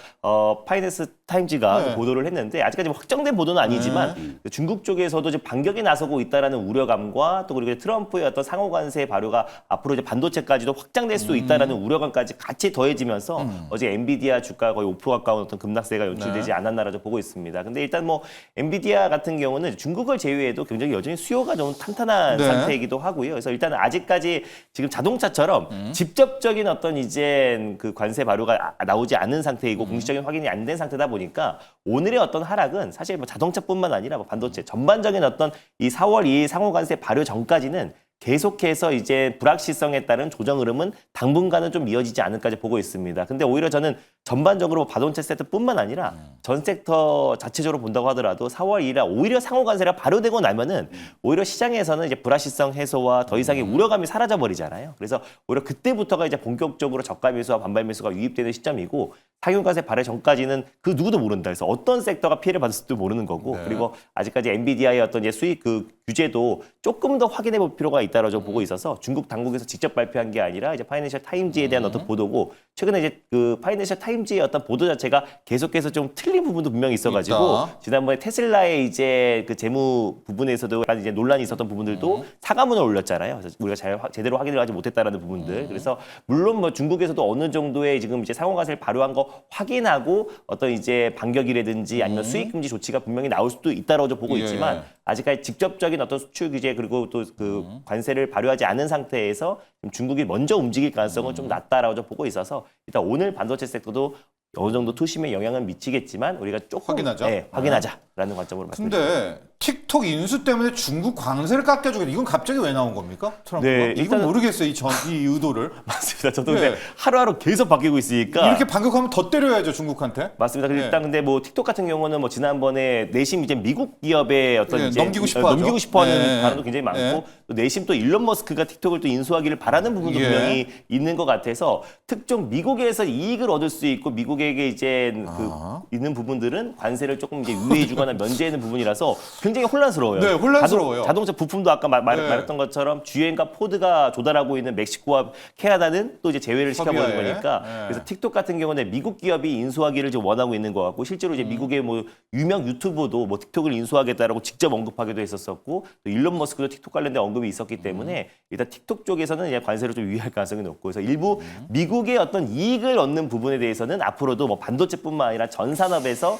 파이낸스 타임즈가 네. 보도를 했는데 아직까지 확정된 보도는 아니지만 중국 쪽에서도 지금 반격에 나서고 있다라는 우려감과 또 그리고 트럼프의 어떤 상호 관세 발효가 앞으로 이제 반도체까지도 확장될 수 있다라는 우려감까지 같이 더해지면서 어제 엔비디아 주가 거의 5% 가까운 어떤 급락세가 연출되지 네. 않았나라고 보고 있습니다. 근데 일단 뭐 엔비디아 같은 경우는 중국을 제외해도 굉장히 여전히 수요가 좀 탄탄한 네. 상태이기도 하고요. 그래서 일단 아직까지 지금 자동차처럼 직접적인 어떤 이제 그 관세 발효가 나오지 않은 상태이고 공식적인 확인이 안 된 상태다 보니까 오늘의 어떤 하락은 사실 뭐 자동차뿐만 아니라 뭐 반도체 전반적인 어떤 이 4월 2일 상호 관세 발효 전까지는 계속해서 이제 불확실성에 따른 조정 흐름은 당분간은 좀 이어지지 않을까 보고 있습니다. 근데 오히려 저는 전반적으로 반도체 섹터뿐만 아니라 전 섹터 자체적으로 본다고 하더라도 4월 2일에 오히려 상호 관세가 발효되고 나면은 오히려 시장에서는 이제 불확실성 해소와 더 이상의 우려감이 사라져 버리잖아요. 그래서 오히려 그때부터가 이제 본격적으로 저가 매수와 반발 매수가 유입되는 시점이고 상용 관세 발효 전까지는 그 누구도 모른다. 그래서 어떤 섹터가 피해를 받을지도 모르는 거고 네. 그리고 아직까지 엔비디아의 어떤 이제 수익 그 규제도 조금 더 확인해 볼 필요가 있다라고 보고 있어서 중국 당국에서 직접 발표한 게 아니라 이제 파이낸셜 타임즈에 대한 어떤 보도고 최근에 이제 그 파이낸셜 타임즈의 어떤 보도 자체가 계속해서 좀 틀린 부분도 분명히 있어가지고 있다. 지난번에 테슬라의 이제 그 재무 부분에서도 약간 이제 논란이 있었던 부분들도 사과문을 올렸잖아요. 그래서 우리가 제대로 확인을 하지 못했다라는 부분들. 그래서 물론 뭐 중국에서도 어느 정도의 지금 이제 상호관세를 발효한 거 확인하고 어떤 이제 반격이라든지 아니면 수익 금지 조치가 분명히 나올 수도 있다라고 보고 예. 있지만 아직까지 직접적인 어떤 수출 규제 그리고 또 그 관세를 발효하지 않은 상태에서 지금 중국이 먼저 움직일 가능성은 좀 낮다라고 보고 있어서 일단 오늘 반도체 섹터도 어느 정도 투심에 영향은 미치겠지만 우리가 조금 확인하자. 네, 확인하자라는 관점으로 말씀드립니다. 근데 틱톡 인수 때문에 중국 관세를 깎여주겠다. 이건 갑자기 왜 나온 겁니까? 트럼프가? 네, 이건 일단은- 모르겠어요. 이 의도를. 맞습니다. 저도 네. 근데 하루하루 계속 바뀌고 있으니까 이렇게 반격하면 더 때려야죠, 중국한테. 맞습니다. 네. 일단 근데 뭐 틱톡 같은 경우는 뭐 지난번에 내심 이제 미국 기업의 어떤 네, 이제 넘기고 싶어 하죠. 넘기고 싶어하는 네. 발언도 굉장히 많고 네. 또 내심 또 일론 머스크가 틱톡을 또 인수하기를 바라는 부분도 예. 분명히 있는 것 같아서 특정 미국에서 이익을 얻을 수 있고 미국에게 이제 그 있는 부분들은 관세를 조금 이제 유예해주거나 면제하는 부분이라서 굉장히 혼란스러워요. 네, 혼란스러워요. 자동차 부품도 아까 네. 말했던 것처럼 GM과 포드가 조달하고 있는 멕시코와 캐나다는 또 이제 제외를 시켜버린 협의하에. 거니까 네. 그래서 틱톡 같은 경우는 미국 기업이 인수하기를 좀 원하고 있는 것 같고 실제로 이제 미국의 뭐 유명 유튜버도 뭐 틱톡을 인수하겠다라고 직접 언급하기도 했었었고 또 일론 머스크도 틱톡 관련된 언급이 있었기 때문에 일단 틱톡 쪽에서는 이제 관세를 좀 유의할 가능성이 높고 그래서 일부 미국의 어떤 이익을 얻는 부분에 대해서는 앞으로도 앞으로도 뭐 반도체뿐만 아니라 전 산업에서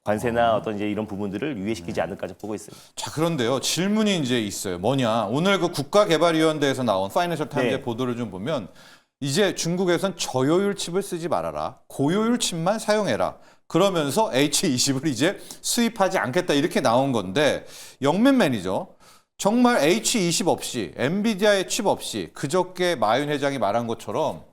관세나 어떤 이제 이런 부분들을 유예시키지 않을까 좀 보고 있습니다. 자, 그런데요. 질문이 이제 있어요. 뭐냐? 오늘 그 국가개발위원회에서 나온 파이낸셜 타임즈의 보도를 좀 보면 이제 중국에선 저효율 칩을 쓰지 말아라. 고효율 칩만 사용해라. 그러면서 H20을 이제 수입하지 않겠다 이렇게 나온 건데 영맨 매니저 정말 H20 없이 엔비디아의 칩 없이 그저께 마윤 회장이 말한 것처럼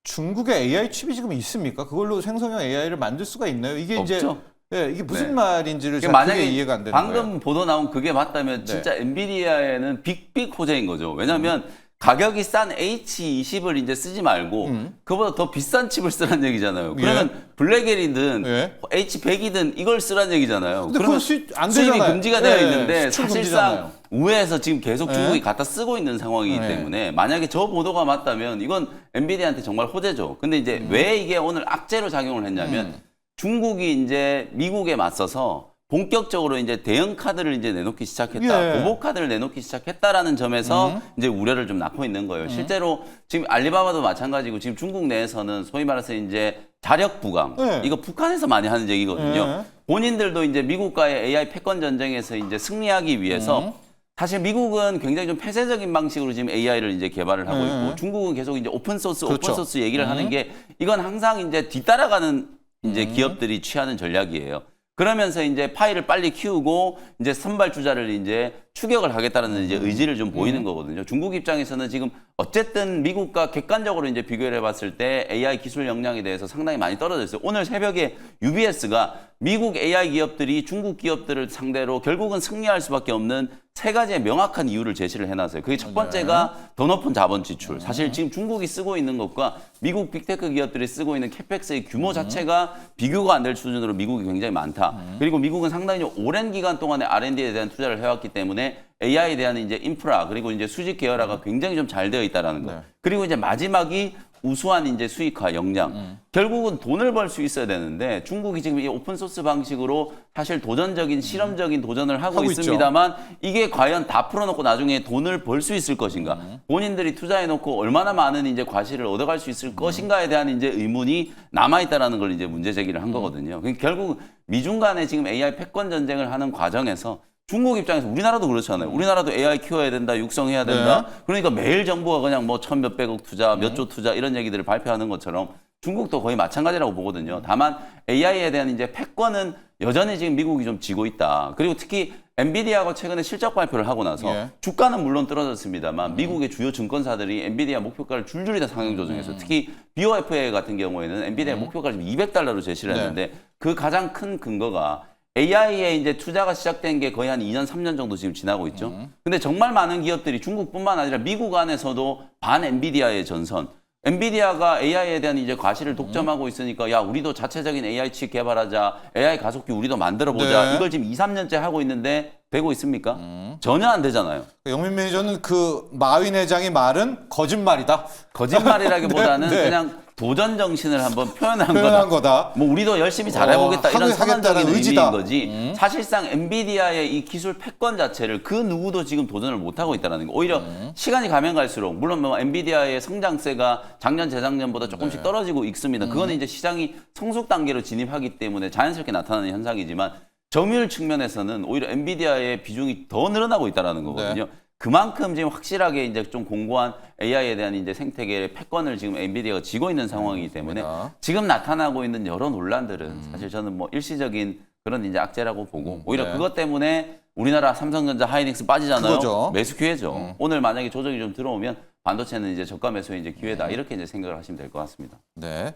중국의 AI 칩이 지금 있습니까? 그걸로 생성형 AI를 만들 수가 있나요? 이게 없죠. 이제 이게 무슨 네. 말인지를 잘 만약에 그게 이해가 안 되는 방금 거예요. 보도 나온 그게 맞다면 진짜 엔비디아에는 빅 호재인 거죠. 왜냐하면 가격이 싼 H20을 이제 쓰지 말고 그보다 더 비싼 칩을 쓰라는 얘기잖아요. 그러면 블랙엘이든 예. H100이든 이걸 쓰라는 얘기잖아요. 근데 그러면 수입 안 수입이 되잖아요. 금지가 되어 예, 있는데 수출 사실상 금지잖아요. 우회해서 지금 계속 중국이 예. 갖다 쓰고 있는 상황이기 예. 때문에 만약에 저 보도가 맞다면 이건 엔비디아한테 정말 호재죠. 근데 이제 왜 이게 오늘 악재로 작용을 했냐면 중국이 이제 미국에 맞서서 본격적으로 이제 대응 카드를 이제 내놓기 시작했다. 예. 보복 카드를 내놓기 시작했다라는 점에서 이제 우려를 좀 낳고 있는 거예요. 실제로 지금 알리바바도 마찬가지고 지금 중국 내에서는 소위 말해서 이제 자력 부강. 예. 이거 북한에서 많이 하는 얘기거든요. 예. 본인들도 본인들도 이제 미국과의 AI 패권 전쟁에서 이제 승리하기 위해서 사실 미국은 굉장히 좀 폐쇄적인 방식으로 지금 AI를 이제 개발을 하고 있고 중국은 계속 이제 오픈 소스 얘기를 하는 게 이건 항상 이제 뒤따라가는 이제 기업들이 취하는 전략이에요. 그러면서 이제 파이를 빨리 키우고 이제 선발 주자를 이제 추격을 하겠다는 이제 의지를 좀 보이는 거거든요. 중국 입장에서는 지금 어쨌든 미국과 객관적으로 이제 비교를 해봤을 때 AI 기술 역량에 대해서 상당히 많이 떨어져 있어요. 오늘 새벽에 UBS가 미국 AI 기업들이 중국 기업들을 상대로 결국은 승리할 수밖에 없는 세 가지의 명확한 이유를 제시를 해놨어요. 그게 첫 번째가 더 높은 자본 지출. 사실 지금 중국이 쓰고 있는 것과 미국 빅테크 기업들이 쓰고 있는 캐펙스의 규모 자체가 비교가 안 될 수준으로 미국이 굉장히 많다. 그리고 미국은 상당히 오랜 기간 동안에 R&D에 대한 투자를 해왔기 때문에 AI에 대한 이제 인프라 그리고 이제 수직 계열화가 굉장히 좀 잘 되어 있다라는 거. 그리고 이제 마지막이 우수한 이제 수익화 역량. 결국은 돈을 벌 수 있어야 되는데 중국이 지금 이 오픈 소스 방식으로 사실 도전적인 실험적인 도전을 하고 있습니다만 이게 과연 다 풀어놓고 나중에 돈을 벌 수 있을 것인가? 본인들이 투자해놓고 얼마나 많은 이제 과실을 얻어갈 수 있을 것인가에 대한 이제 의문이 남아 있다라는 걸 이제 문제 제기를 한 거거든요. 그러니까 결국 미중 간에 지금 AI 패권 전쟁을 하는 과정에서 중국 입장에서 우리나라도 그렇잖아요. 우리나라도 AI 키워야 된다, 육성해야 된다. 그러니까 매일 정부가 그냥 뭐 천 몇백억 투자, 몇 조 투자 이런 얘기들을 발표하는 것처럼 중국도 거의 마찬가지라고 보거든요. 다만 AI에 대한 이제 패권은 여전히 지금 미국이 좀 지고 있다. 그리고 특히 엔비디아가 최근에 실적 발표를 하고 나서 주가는 물론 떨어졌습니다만 미국의 주요 증권사들이 엔비디아 목표가를 줄줄이 다 상향 조정해서 특히 BOFA 같은 경우에는 엔비디아 목표가를 지금 $200로 제시를 했는데 그 가장 큰 근거가 AI에 이제 투자가 시작된 게 거의 한 2년, 3년 정도 지금 지나고 있죠. 근데 정말 많은 기업들이 중국뿐만 아니라 미국 안에서도 반 엔비디아의 전선. 엔비디아가 AI에 대한 이제 과실을 독점하고 있으니까 야, 우리도 자체적인 AI 칩 개발하자. AI 가속기 우리도 만들어 보자. 이걸 지금 2, 3년째 하고 있는데 되고 있습니까? 전혀 안 되잖아요. 영민 매니저는 그 마윈 회장의 말은 거짓말이다. 거짓말이라기보다는 그냥 도전 정신을 한번 표현한 거다. 뭐 우리도 열심히 잘해보겠다 이런 선언적인 의지인 거지. 사실상 엔비디아의 이 기술 패권 자체를 그 누구도 지금 도전을 못 하고 있다는 거. 오히려 시간이 가면 갈수록 물론 뭐 엔비디아의 성장세가 작년 재작년보다 조금씩 떨어지고 있습니다. 그거는 이제 시장이 성숙 단계로 진입하기 때문에 자연스럽게 나타나는 현상이지만 점유율 측면에서는 오히려 엔비디아의 비중이 더 늘어나고 있다는 거거든요. 그만큼 지금 확실하게 이제 좀 공고한 AI에 대한 이제 생태계의 패권을 지금 엔비디아가 쥐고 있는 상황이기 때문에 지금 나타나고 있는 여러 논란들은 사실 저는 뭐 일시적인 그런 이제 악재라고 보고 오히려 그것 때문에 우리나라 삼성전자 하이닉스 빠지잖아요. 그거죠. 매수 기회죠. 오늘 만약에 조정이 좀 들어오면 반도체는 이제 저가 매수의 이제 기회다 이렇게 이제 생각을 하시면 될 것 같습니다. 네.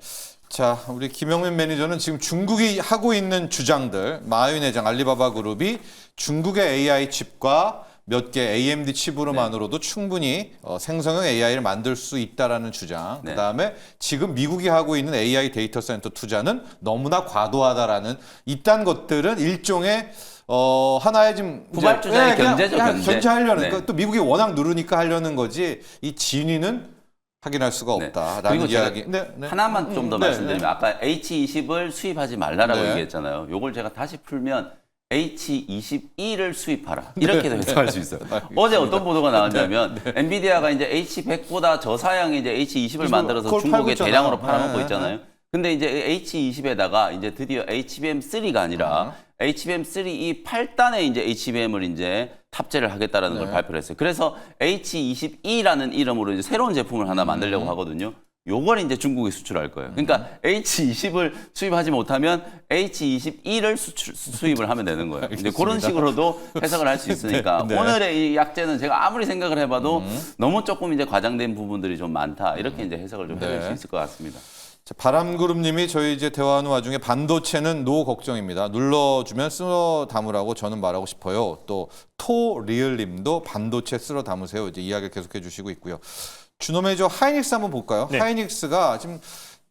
자, 우리 김영민 매니저는 지금 중국이 하고 있는 주장들, 마윈 회장 알리바바 그룹이 중국의 AI 칩과 몇 개 AMD 칩으로만으로도 충분히 생성형 AI를 만들 수 있다라는 주장. 그다음에 지금 미국이 하고 있는 AI 데이터 센터 투자는 너무나 과도하다라는 이딴 것들은 일종의 하나의 지금 후발주자의 견제죠, 견제. 견제하려는 그러니까 또 미국이 워낙 누르니까 하려는 거지 이 진위는 확인할 수가 없다라는 그리고 이야기. 하나만 좀 더 말씀드리면 아까 H20을 수입하지 말라라고 얘기했잖아요. 요걸 제가 다시 풀면 H22를 수입하라. 이렇게도 해석할 수 있어요. 어제 어떤 보도가 나왔냐면 엔비디아가 이제 H100보다 저사양의 이제 H20을 만들어서 중국에 대량으로 팔아먹고 있잖아요. 근데 이제 H20에다가 이제 드디어 HBM3가 아니라 HBM3 이 8단에 이제 HBM을 이제 탑재를 하겠다라는 걸 발표를 했어요. 그래서 H22라는 이름으로 이제 새로운 제품을 하나 만들려고 하거든요. 요걸 이제 중국에 수출할 거예요. 그러니까 H20을 수입하지 못하면 H22를 수입을 하면 되는 거예요. 이제 그런 식으로도 해석을 할 수 있으니까 네. 오늘의 이 약재는 제가 아무리 생각을 해봐도 너무 조금 이제 과장된 부분들이 좀 많다. 이렇게 이제 해석을 좀 해볼 수 있을 것 같습니다. 자, 바람구름님이 저희 이제 대화하는 와중에 반도체는 노 걱정입니다. 눌러주면 쓸어 담으라고 저는 말하고 싶어요. 또 토리을님도 반도체 쓸어 담으세요. 이제 이야기를 계속해 주시고 있고요. 주놈의 저 하이닉스 한번 볼까요? 네. 하이닉스가 지금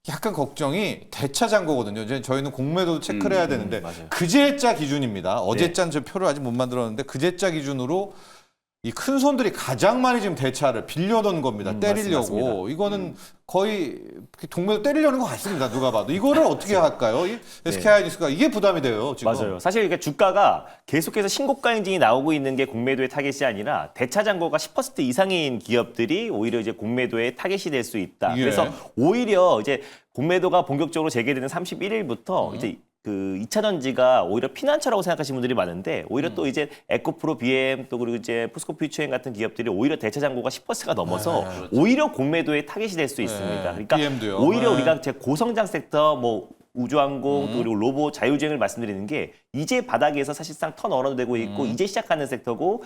약간 걱정이 대차장고거든요. 이제 저희는 공매도 체크를 해야 되는데 맞아요. 그제자 기준입니다. 어제자는 저 표를 아직 못 만들었는데 그제자 기준으로 이 큰 손들이 가장 많이 지금 대차를 빌려놓은 겁니다. 때리려고. 맞습니다. 이거는 거의 동매도 때리려는 것 같습니다. 누가 봐도. 이거를 어떻게 할까요? 이 SK 하이닉스가 이게 부담이 돼요. 지금. 맞아요. 사실 이게 주가가 계속해서 신고가 행진이 나오고 있는 게 공매도의 타겟이 아니라 대차 잔고가 10% 이상인 기업들이 오히려 이제 공매도의 타겟이 될 수 있다. 예. 그래서 오히려 이제 공매도가 본격적으로 재개되는 31일부터 이제 그 2차 전지가 오히려 피난처라고 생각하시는 분들이 많은데 오히려 또 이제 에코프로, BM 또 그리고 이제 포스코 퓨처엠 같은 기업들이 오히려 대차 잔고가 10%가 넘어서 오히려 공매도의 타겟이 될 수 있습니다. 그러니까 BM도요. 오히려 네. 우리가 제 고성장 섹터 뭐 우주항공 또 그리고 로봇, 자율주행을 말씀드리는 게 이제 바닥에서 사실상 턴어라운드되고 있고 이제 시작하는 섹터고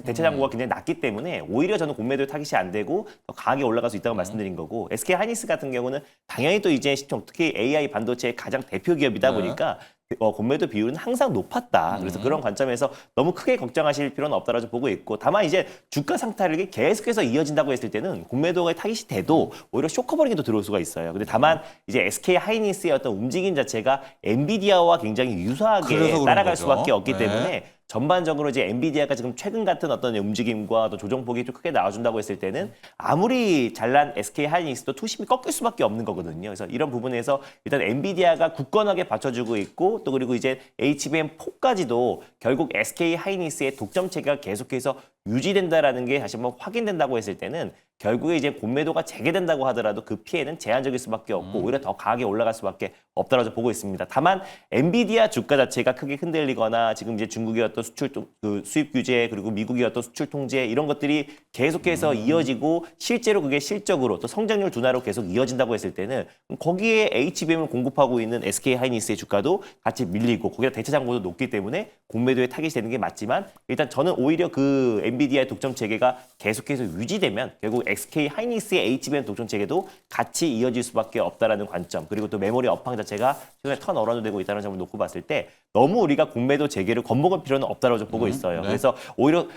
대체 잔고가 굉장히 낮기 때문에 오히려 저는 공매도의 타깃이 안 되고 더 강하게 올라갈 수 있다고 말씀드린 거고 SK 하이닉스 같은 경우는 당연히 또 이제 특히 AI 반도체의 가장 대표 기업이다 보니까 공매도 비율은 항상 높았다. 그래서 그런 관점에서 너무 크게 걱정하실 필요는 없다라고 보고 있고 다만 이제 주가 상타력이 계속해서 이어진다고 했을 때는 공매도가 타깃이 돼도 오히려 쇼커버링에도 들어올 수가 있어요. 근데 다만 이제 SK 하이닉스의 어떤 움직임 자체가 엔비디아와 굉장히 그래서 유사하게 그런 따라갈 거죠. 수밖에 없기 네. 때문에 전반적으로 이제 엔비디아가 지금 최근 같은 어떤 움직임과 또 조정폭이 좀 크게 나와준다고 했을 때는 아무리 잘난 SK 하이닉스도 투심이 꺾일 수밖에 없는 거거든요. 그래서 이런 부분에서 일단 엔비디아가 굳건하게 받쳐주고 있고 또 그리고 이제 HBM4까지도 결국 SK 하이닉스의 독점 체계가 계속해서 유지된다라는 게 다시 한번 확인된다고 했을 때는 결국에 이제 공매도가 재개된다고 하더라도 그 피해는 제한적일 수밖에 없고 오히려 더 강하게 올라갈 수밖에 없다라고 보고 있습니다. 다만 엔비디아 주가 자체가 크게 흔들리거나 지금 이제 중국의 어떤 수출 그 수입 규제 그리고 미국의 어떤 수출 통제 이런 것들이 계속해서 이어지고 실제로 그게 실적으로 또 성장률 둔화로 계속 이어진다고 했을 때는 거기에 HBM을 공급하고 있는 SK 하이닉스의 주가도 같이 밀리고 거기다 대체 잔고도 높기 때문에 공매도에 타깃이 되는 게 맞지만 일단 저는 오히려 그 엔비디아의 독점 체계가 계속해서 유지되면 결국 SK 하이닉스의 HBM 독점 체계도 같이 이어질 수밖에 없다라는 관점 그리고 또 메모리 업황 자체가 최근에 턴어라운드 되고 있다는 점을 놓고 봤을 때 너무 우리가 공매도 재개를 겁먹을 필요는 없다라고 좀 보고 있어요. 네. 그래서 오히려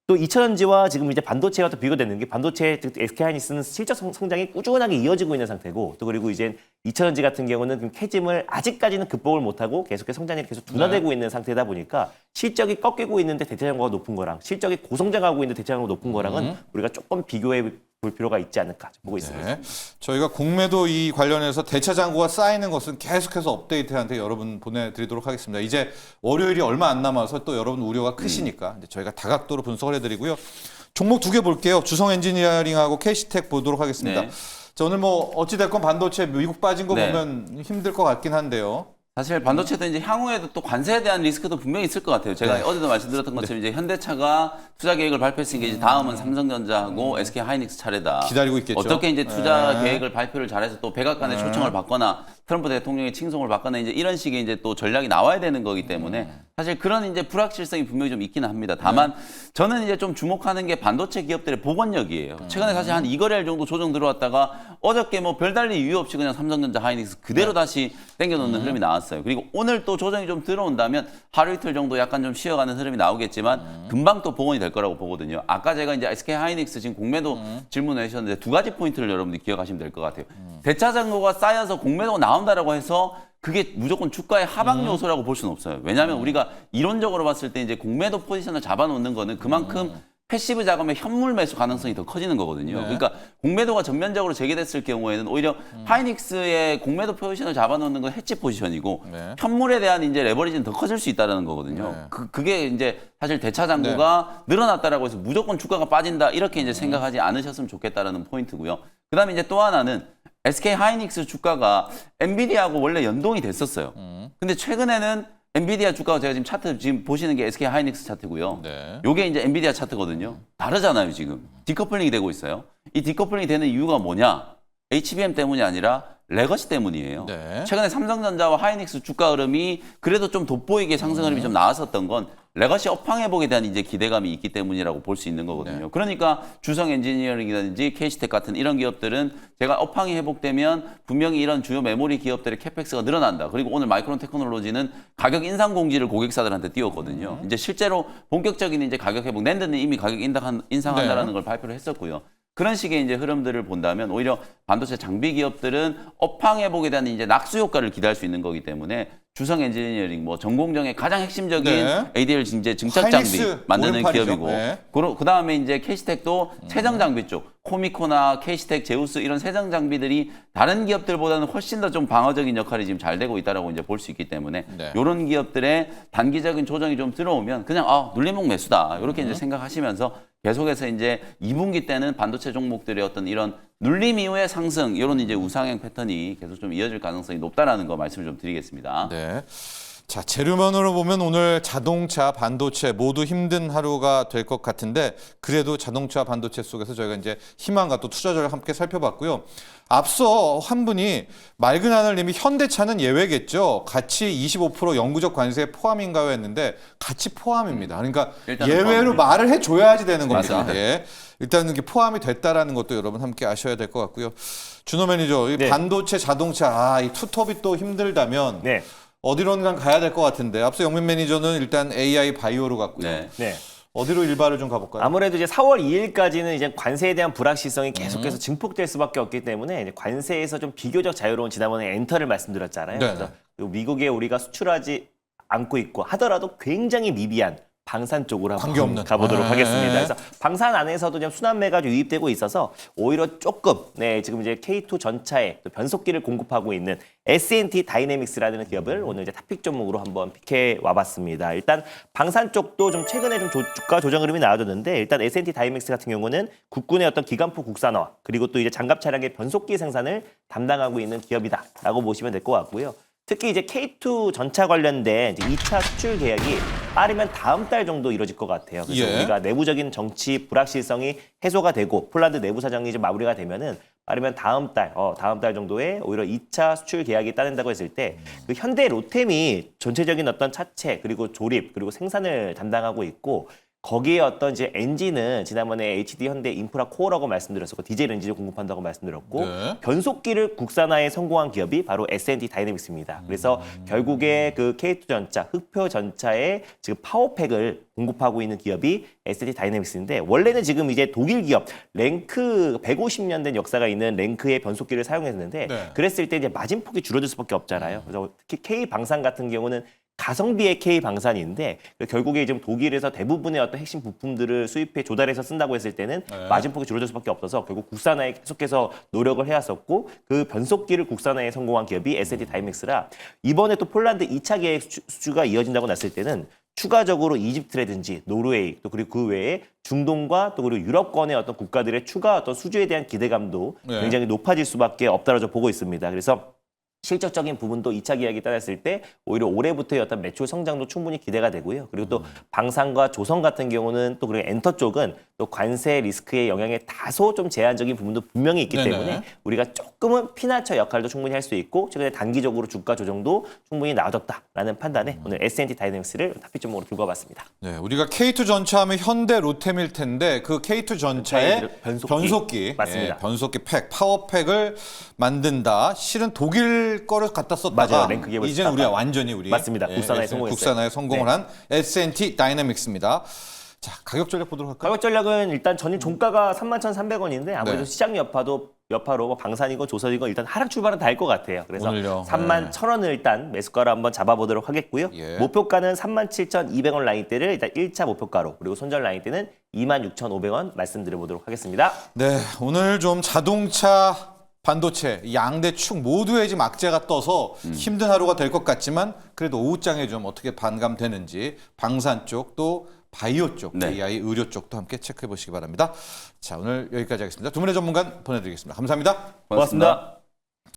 또 2차전지와 지금 이제 반도체와 또 비교되는 게 반도체 SK 하이닉스는 실적 성장이 꾸준하게 이어지고 있는 상태고 또 그리고 이제 2차전지 같은 경우는 캐즘을 아직까지는 극복을 못하고 계속해서 성장률이 계속 둔화되고 있는 상태다 보니까 실적이 꺾이고 있는데 대체장고가 높은 거랑 실적이 고성장하고 있는데 대체장고가 높은 거랑은 우리가 조금 비교해 볼 필요가 있지 않을까 보고 있습니다. 네. 저희가 공매도 이 관련해서 대차 잔고가 쌓이는 것은 계속해서 업데이트한테 여러분 보내드리도록 하겠습니다. 이제 월요일이 얼마 안 남아서 또 여러분 우려가 크시니까 이제 저희가 다각도로 분석을 해드리고요. 종목 두 개 볼게요. 주성 엔지니어링하고 KC텍 보도록 하겠습니다. 네. 자, 오늘 뭐 어찌됐건 반도체 미국 빠진 거 네. 보면 힘들 것 같긴 한데요. 사실 반도체도 이제 향후에도 또 관세에 대한 리스크도 분명히 있을 것 같아요. 제가 네. 어제도 말씀드렸던 것처럼 이제 현대차가 투자 계획을 발표했으니까 이제 다음은 삼성전자하고 SK 하이닉스 차례다. 기다리고 있겠죠. 어떻게 이제 투자 네. 계획을 발표를 잘해서 또 백악관의 초청을 받거나 트럼프 대통령의 칭송을 받거나 이제 이런 식의 이제 또 전략이 나와야 되는 거기 때문에 사실 그런 이제 불확실성이 분명히 좀 있기는 합니다. 다만 저는 이제 좀 주목하는 게 반도체 기업들의 복원력이에요. 최근에 사실 한 2거래일 정도 조정 들어왔다가 어저께 뭐 별달리 이유 없이 그냥 삼성전자 하이닉스 그대로 다시 당겨놓는 흐름이 나왔어요. 그리고 오늘 또 조정이 좀 들어온다면 하루 이틀 정도 약간 좀 쉬어가는 흐름이 나오겠지만 금방 또 복원이 될 거라고 보거든요. 아까 제가 이제 SK 하이닉스 지금 공매도 질문을 해주셨는데 두 가지 포인트를 여러분들이 기억하시면 될 것 같아요. 대차 잔고가 쌓여서 공매도가 나온다라고 해서 그게 무조건 주가의 하방 요소라고 볼 수는 없어요. 왜냐하면 우리가 이론적으로 봤을 때 이제 공매도 포지션을 잡아놓는 거는 그만큼 패시브 자금의 현물 매수 가능성이 더 커지는 거거든요. 네. 그러니까 공매도가 전면적으로 제기됐을 경우에는 오히려 하이닉스의 공매도 포지션을 잡아놓는 건 해치 포지션이고 네. 현물에 대한 이제 레버리지는 더 커질 수 있다라는 거거든요. 네. 그게 이제 사실 대차 잔고가 늘어났다라고 해서 무조건 주가가 빠진다 이렇게 이제 생각하지 않으셨으면 좋겠다라는 포인트고요. 그다음에 이제 또 하나는 SK 하이닉스 주가가 엔비디아하고 원래 연동이 됐었어요. 근데 최근에는 엔비디아 주가가 제가 지금 차트 지금 보시는 게 SK 하이닉스 차트고요. 네. 요게 이제 엔비디아 차트거든요. 다르잖아요, 지금. 디커플링이 되고 있어요. 이 디커플링이 되는 이유가 뭐냐? HBM 때문이 아니라 레거시 때문이에요. 네. 최근에 삼성전자와 하이닉스 주가 흐름이 그래도 좀 돋보이게 상승 흐름이 좀 나왔었던 건 레거시 업황 회복에 대한 이제 기대감이 있기 때문이라고 볼 수 있는 거거든요. 네. 그러니까 주성 엔지니어링이라든지 KC텍 같은 이런 기업들은 제가 업황이 회복되면 분명히 이런 주요 메모리 기업들의 캐펙스가 늘어난다. 그리고 오늘 마이크론 테크놀로지는 가격 인상 공지를 고객사들한테 띄웠거든요. 이제 실제로 본격적인 이제 가격 회복, 낸드는 이미 가격 인상한다라는 네. 걸 발표를 했었고요. 그런 식의 이제 흐름들을 본다면 오히려 반도체 장비 기업들은 업황 회복에 대한 이제 낙수 효과를 기대할 수 있는 거기 때문에 주성 엔지니어링 뭐 전공정의 가장 핵심적인 네. ADL 이제 증착 장비 하이닉스 만드는 오른팔이죠. 기업이고 네. 그다음에 이제 KC텍도 세정 장비 쪽 코미코나 KC텍, 제우스 이런 세정 장비들이 다른 기업들보다는 훨씬 더 좀 방어적인 역할이 지금 잘 되고 있다라고 이제 볼 수 있기 때문에 네. 이런 기업들의 단기적인 조정이 좀 들어오면 그냥 눌림목 매수다 이렇게 이제 생각하시면서 계속해서 이제 2분기 때는 반도체 종목들의 어떤 이런 눌림 이후의 상승 이런 이제 우상향 패턴이 계속 좀 이어질 가능성이 높다라는 거 말씀을 좀 드리겠습니다. 네. 자, 재료면으로 보면 오늘 자동차, 반도체 모두 힘든 하루가 될 것 같은데 그래도 자동차, 반도체 속에서 저희가 이제 희망과 또 투자자를 함께 살펴봤고요. 앞서 한 분이 맑은 하늘님이 현대차는 예외겠죠. 같이 25% 영구적 관세에 포함인가요 했는데 같이 포함입니다. 그러니까 일단은 예외로 포함입니다. 말을 해줘야지 되는 겁니다. 맞습니다. 예. 일단 이게 포함이 됐다라는 것도 여러분 함께 아셔야 될 것 같고요. 준호 매니저, 이 네. 반도체, 자동차, 이 투톱이 또 힘들다면 네. 어디론가 가야 될 것 같은데 앞서 영민 매니저는 일단 AI 바이오로 갔고요. 네. 네. 어디로 일발을 좀 가볼까요? 아무래도 이제 4월 2일까지는 이제 관세에 대한 불확실성이 계속해서 증폭될 수밖에 없기 때문에 이제 관세에서 좀 비교적 자유로운 지난번에 엔터를 말씀드렸잖아요. 네, 그래서 미국에 우리가 수출하지 않고 있고 하더라도 굉장히 미비한 방산 쪽으로 한번 관계없는. 가보도록 네. 하겠습니다. 그래서 방산 안에서도 좀 순환매가 좀 유입되고 있어서 오히려 조금 지금 이제 K2 전차에 또 변속기를 공급하고 있는 S&T 다이내믹스라는 기업을 오늘 이제 탑픽 종목으로 한번 픽해 와봤습니다. 일단 방산 쪽도 좀 최근에 좀 주가 조정 흐름이 나와줬는데 일단 S&T 다이내믹스 같은 경우는 국군의 어떤 기관포 국산화 그리고 또 이제 장갑 차량의 변속기 생산을 담당하고 있는 기업이다라고 보시면 될 것 같고요. 특히 이제 K2 전차 관련된 이제 2차 수출 계약이 빠르면 다음 달 정도 이루어질 것 같아요. 그래서 예. 우리가 내부적인 정치 불확실성이 해소가 되고 폴란드 내부 사정이 좀 마무리가 되면은 빠르면 다음 달 정도에 오히려 2차 수출 계약이 따른다고 했을 때 그 현대 로템이 전체적인 어떤 차체 그리고 조립 그리고 생산을 담당하고 있고 거기에 어떤 이제 엔진은 지난번에 HD 현대 인프라 코어라고 말씀드렸었고 디젤 엔진을 공급한다고 말씀드렸고 네. 변속기를 국산화에 성공한 기업이 바로 S&T 다이내믹스입니다. 그래서 결국에 그 K2 전차, 흑표 전차의 지금 파워팩을 공급하고 있는 기업이 S&T 다이내믹스인데 원래는 지금 이제 독일 기업 랭크 150년 된 역사가 있는 랭크의 변속기를 사용했는데 네. 그랬을 때 이제 마진폭이 줄어들 수밖에 없잖아요. 그래서 특히 K 방산 같은 경우는 가성비의 K 방산인데 결국에 지금 독일에서 대부분의 어떤 핵심 부품들을 수입해 조달해서 쓴다고 했을 때는 네. 마진폭이 줄어들 수밖에 없어서 결국 국산화에 계속해서 노력을 해왔었고 그 변속기를 국산화에 성공한 기업이 S&T 다이맥스라 이번에 또 폴란드 2차 계획 수주가 이어진다고 났을 때는 추가적으로 이집트라든지 노르웨이 또 그리고 그 외에 중동과 또 그리고 유럽권의 어떤 국가들의 추가 어떤 수주에 대한 기대감도 네. 굉장히 높아질 수밖에 없다고 보고 있습니다. 그래서 실적적인 부분도 2차 계약이 따랐을 때 오히려 올해부터의 어떤 매출 성장도 충분히 기대가 되고요. 그리고 또 방산과 조선 같은 경우는 또 그리고 엔터 쪽은 또 관세 리스크의 영향에 다소 좀 제한적인 부분도 분명히 있기 네네. 때문에 우리가 조금은 피나처 역할도 충분히 할 수 있고 최근에 단기적으로 주가 조정도 충분히 나아졌다라는 판단에 오늘 S&T 다이내믹스를 탑픽 종목으로 들고 와봤습니다. 네, 우리가 K2 전차하면 현대 로템일 텐데 그 K2 전차의 변속기, 맞습니다. 예, 변속기 팩, 파워팩을 만든다. 실은 독일 거를 갖다 썼다가 맞아요. 랭크 기업을 이제는 썼다가. 우리가 완전히 우리 맞습니다. 국산화에 성공했어요. 국산화에 성공을 네. 한 S&T 다이내믹스입니다. 자, 가격 전략 보도록 할까요? 가격 전략은 일단 전일 종가가 31,300원인데 아무래도 네. 시장 여파도 여파로 뭐 방산이건 조선이건 일단 하락 출발은 다 할 것 같아요. 그래서 오늘요. 31,000원을 일단 매수가로 한번 잡아보도록 하겠고요. 예. 목표가는 37,200원 라인대를 일단 1차 목표가로 그리고 손절 라인대는 26,500원 말씀드려보도록 하겠습니다. 네, 오늘 좀 자동차, 반도체, 양대축 모두에 지금 악재가 떠서 힘든 하루가 될 것 같지만 그래도 오후장에 좀 어떻게 반감되는지 방산 쪽 또 바이오 쪽, 네. AI 의료 쪽도 함께 체크해 보시기 바랍니다. 자, 오늘 여기까지 하겠습니다. 두 분의 전문가 보내드리겠습니다. 감사합니다. 고맙습니다.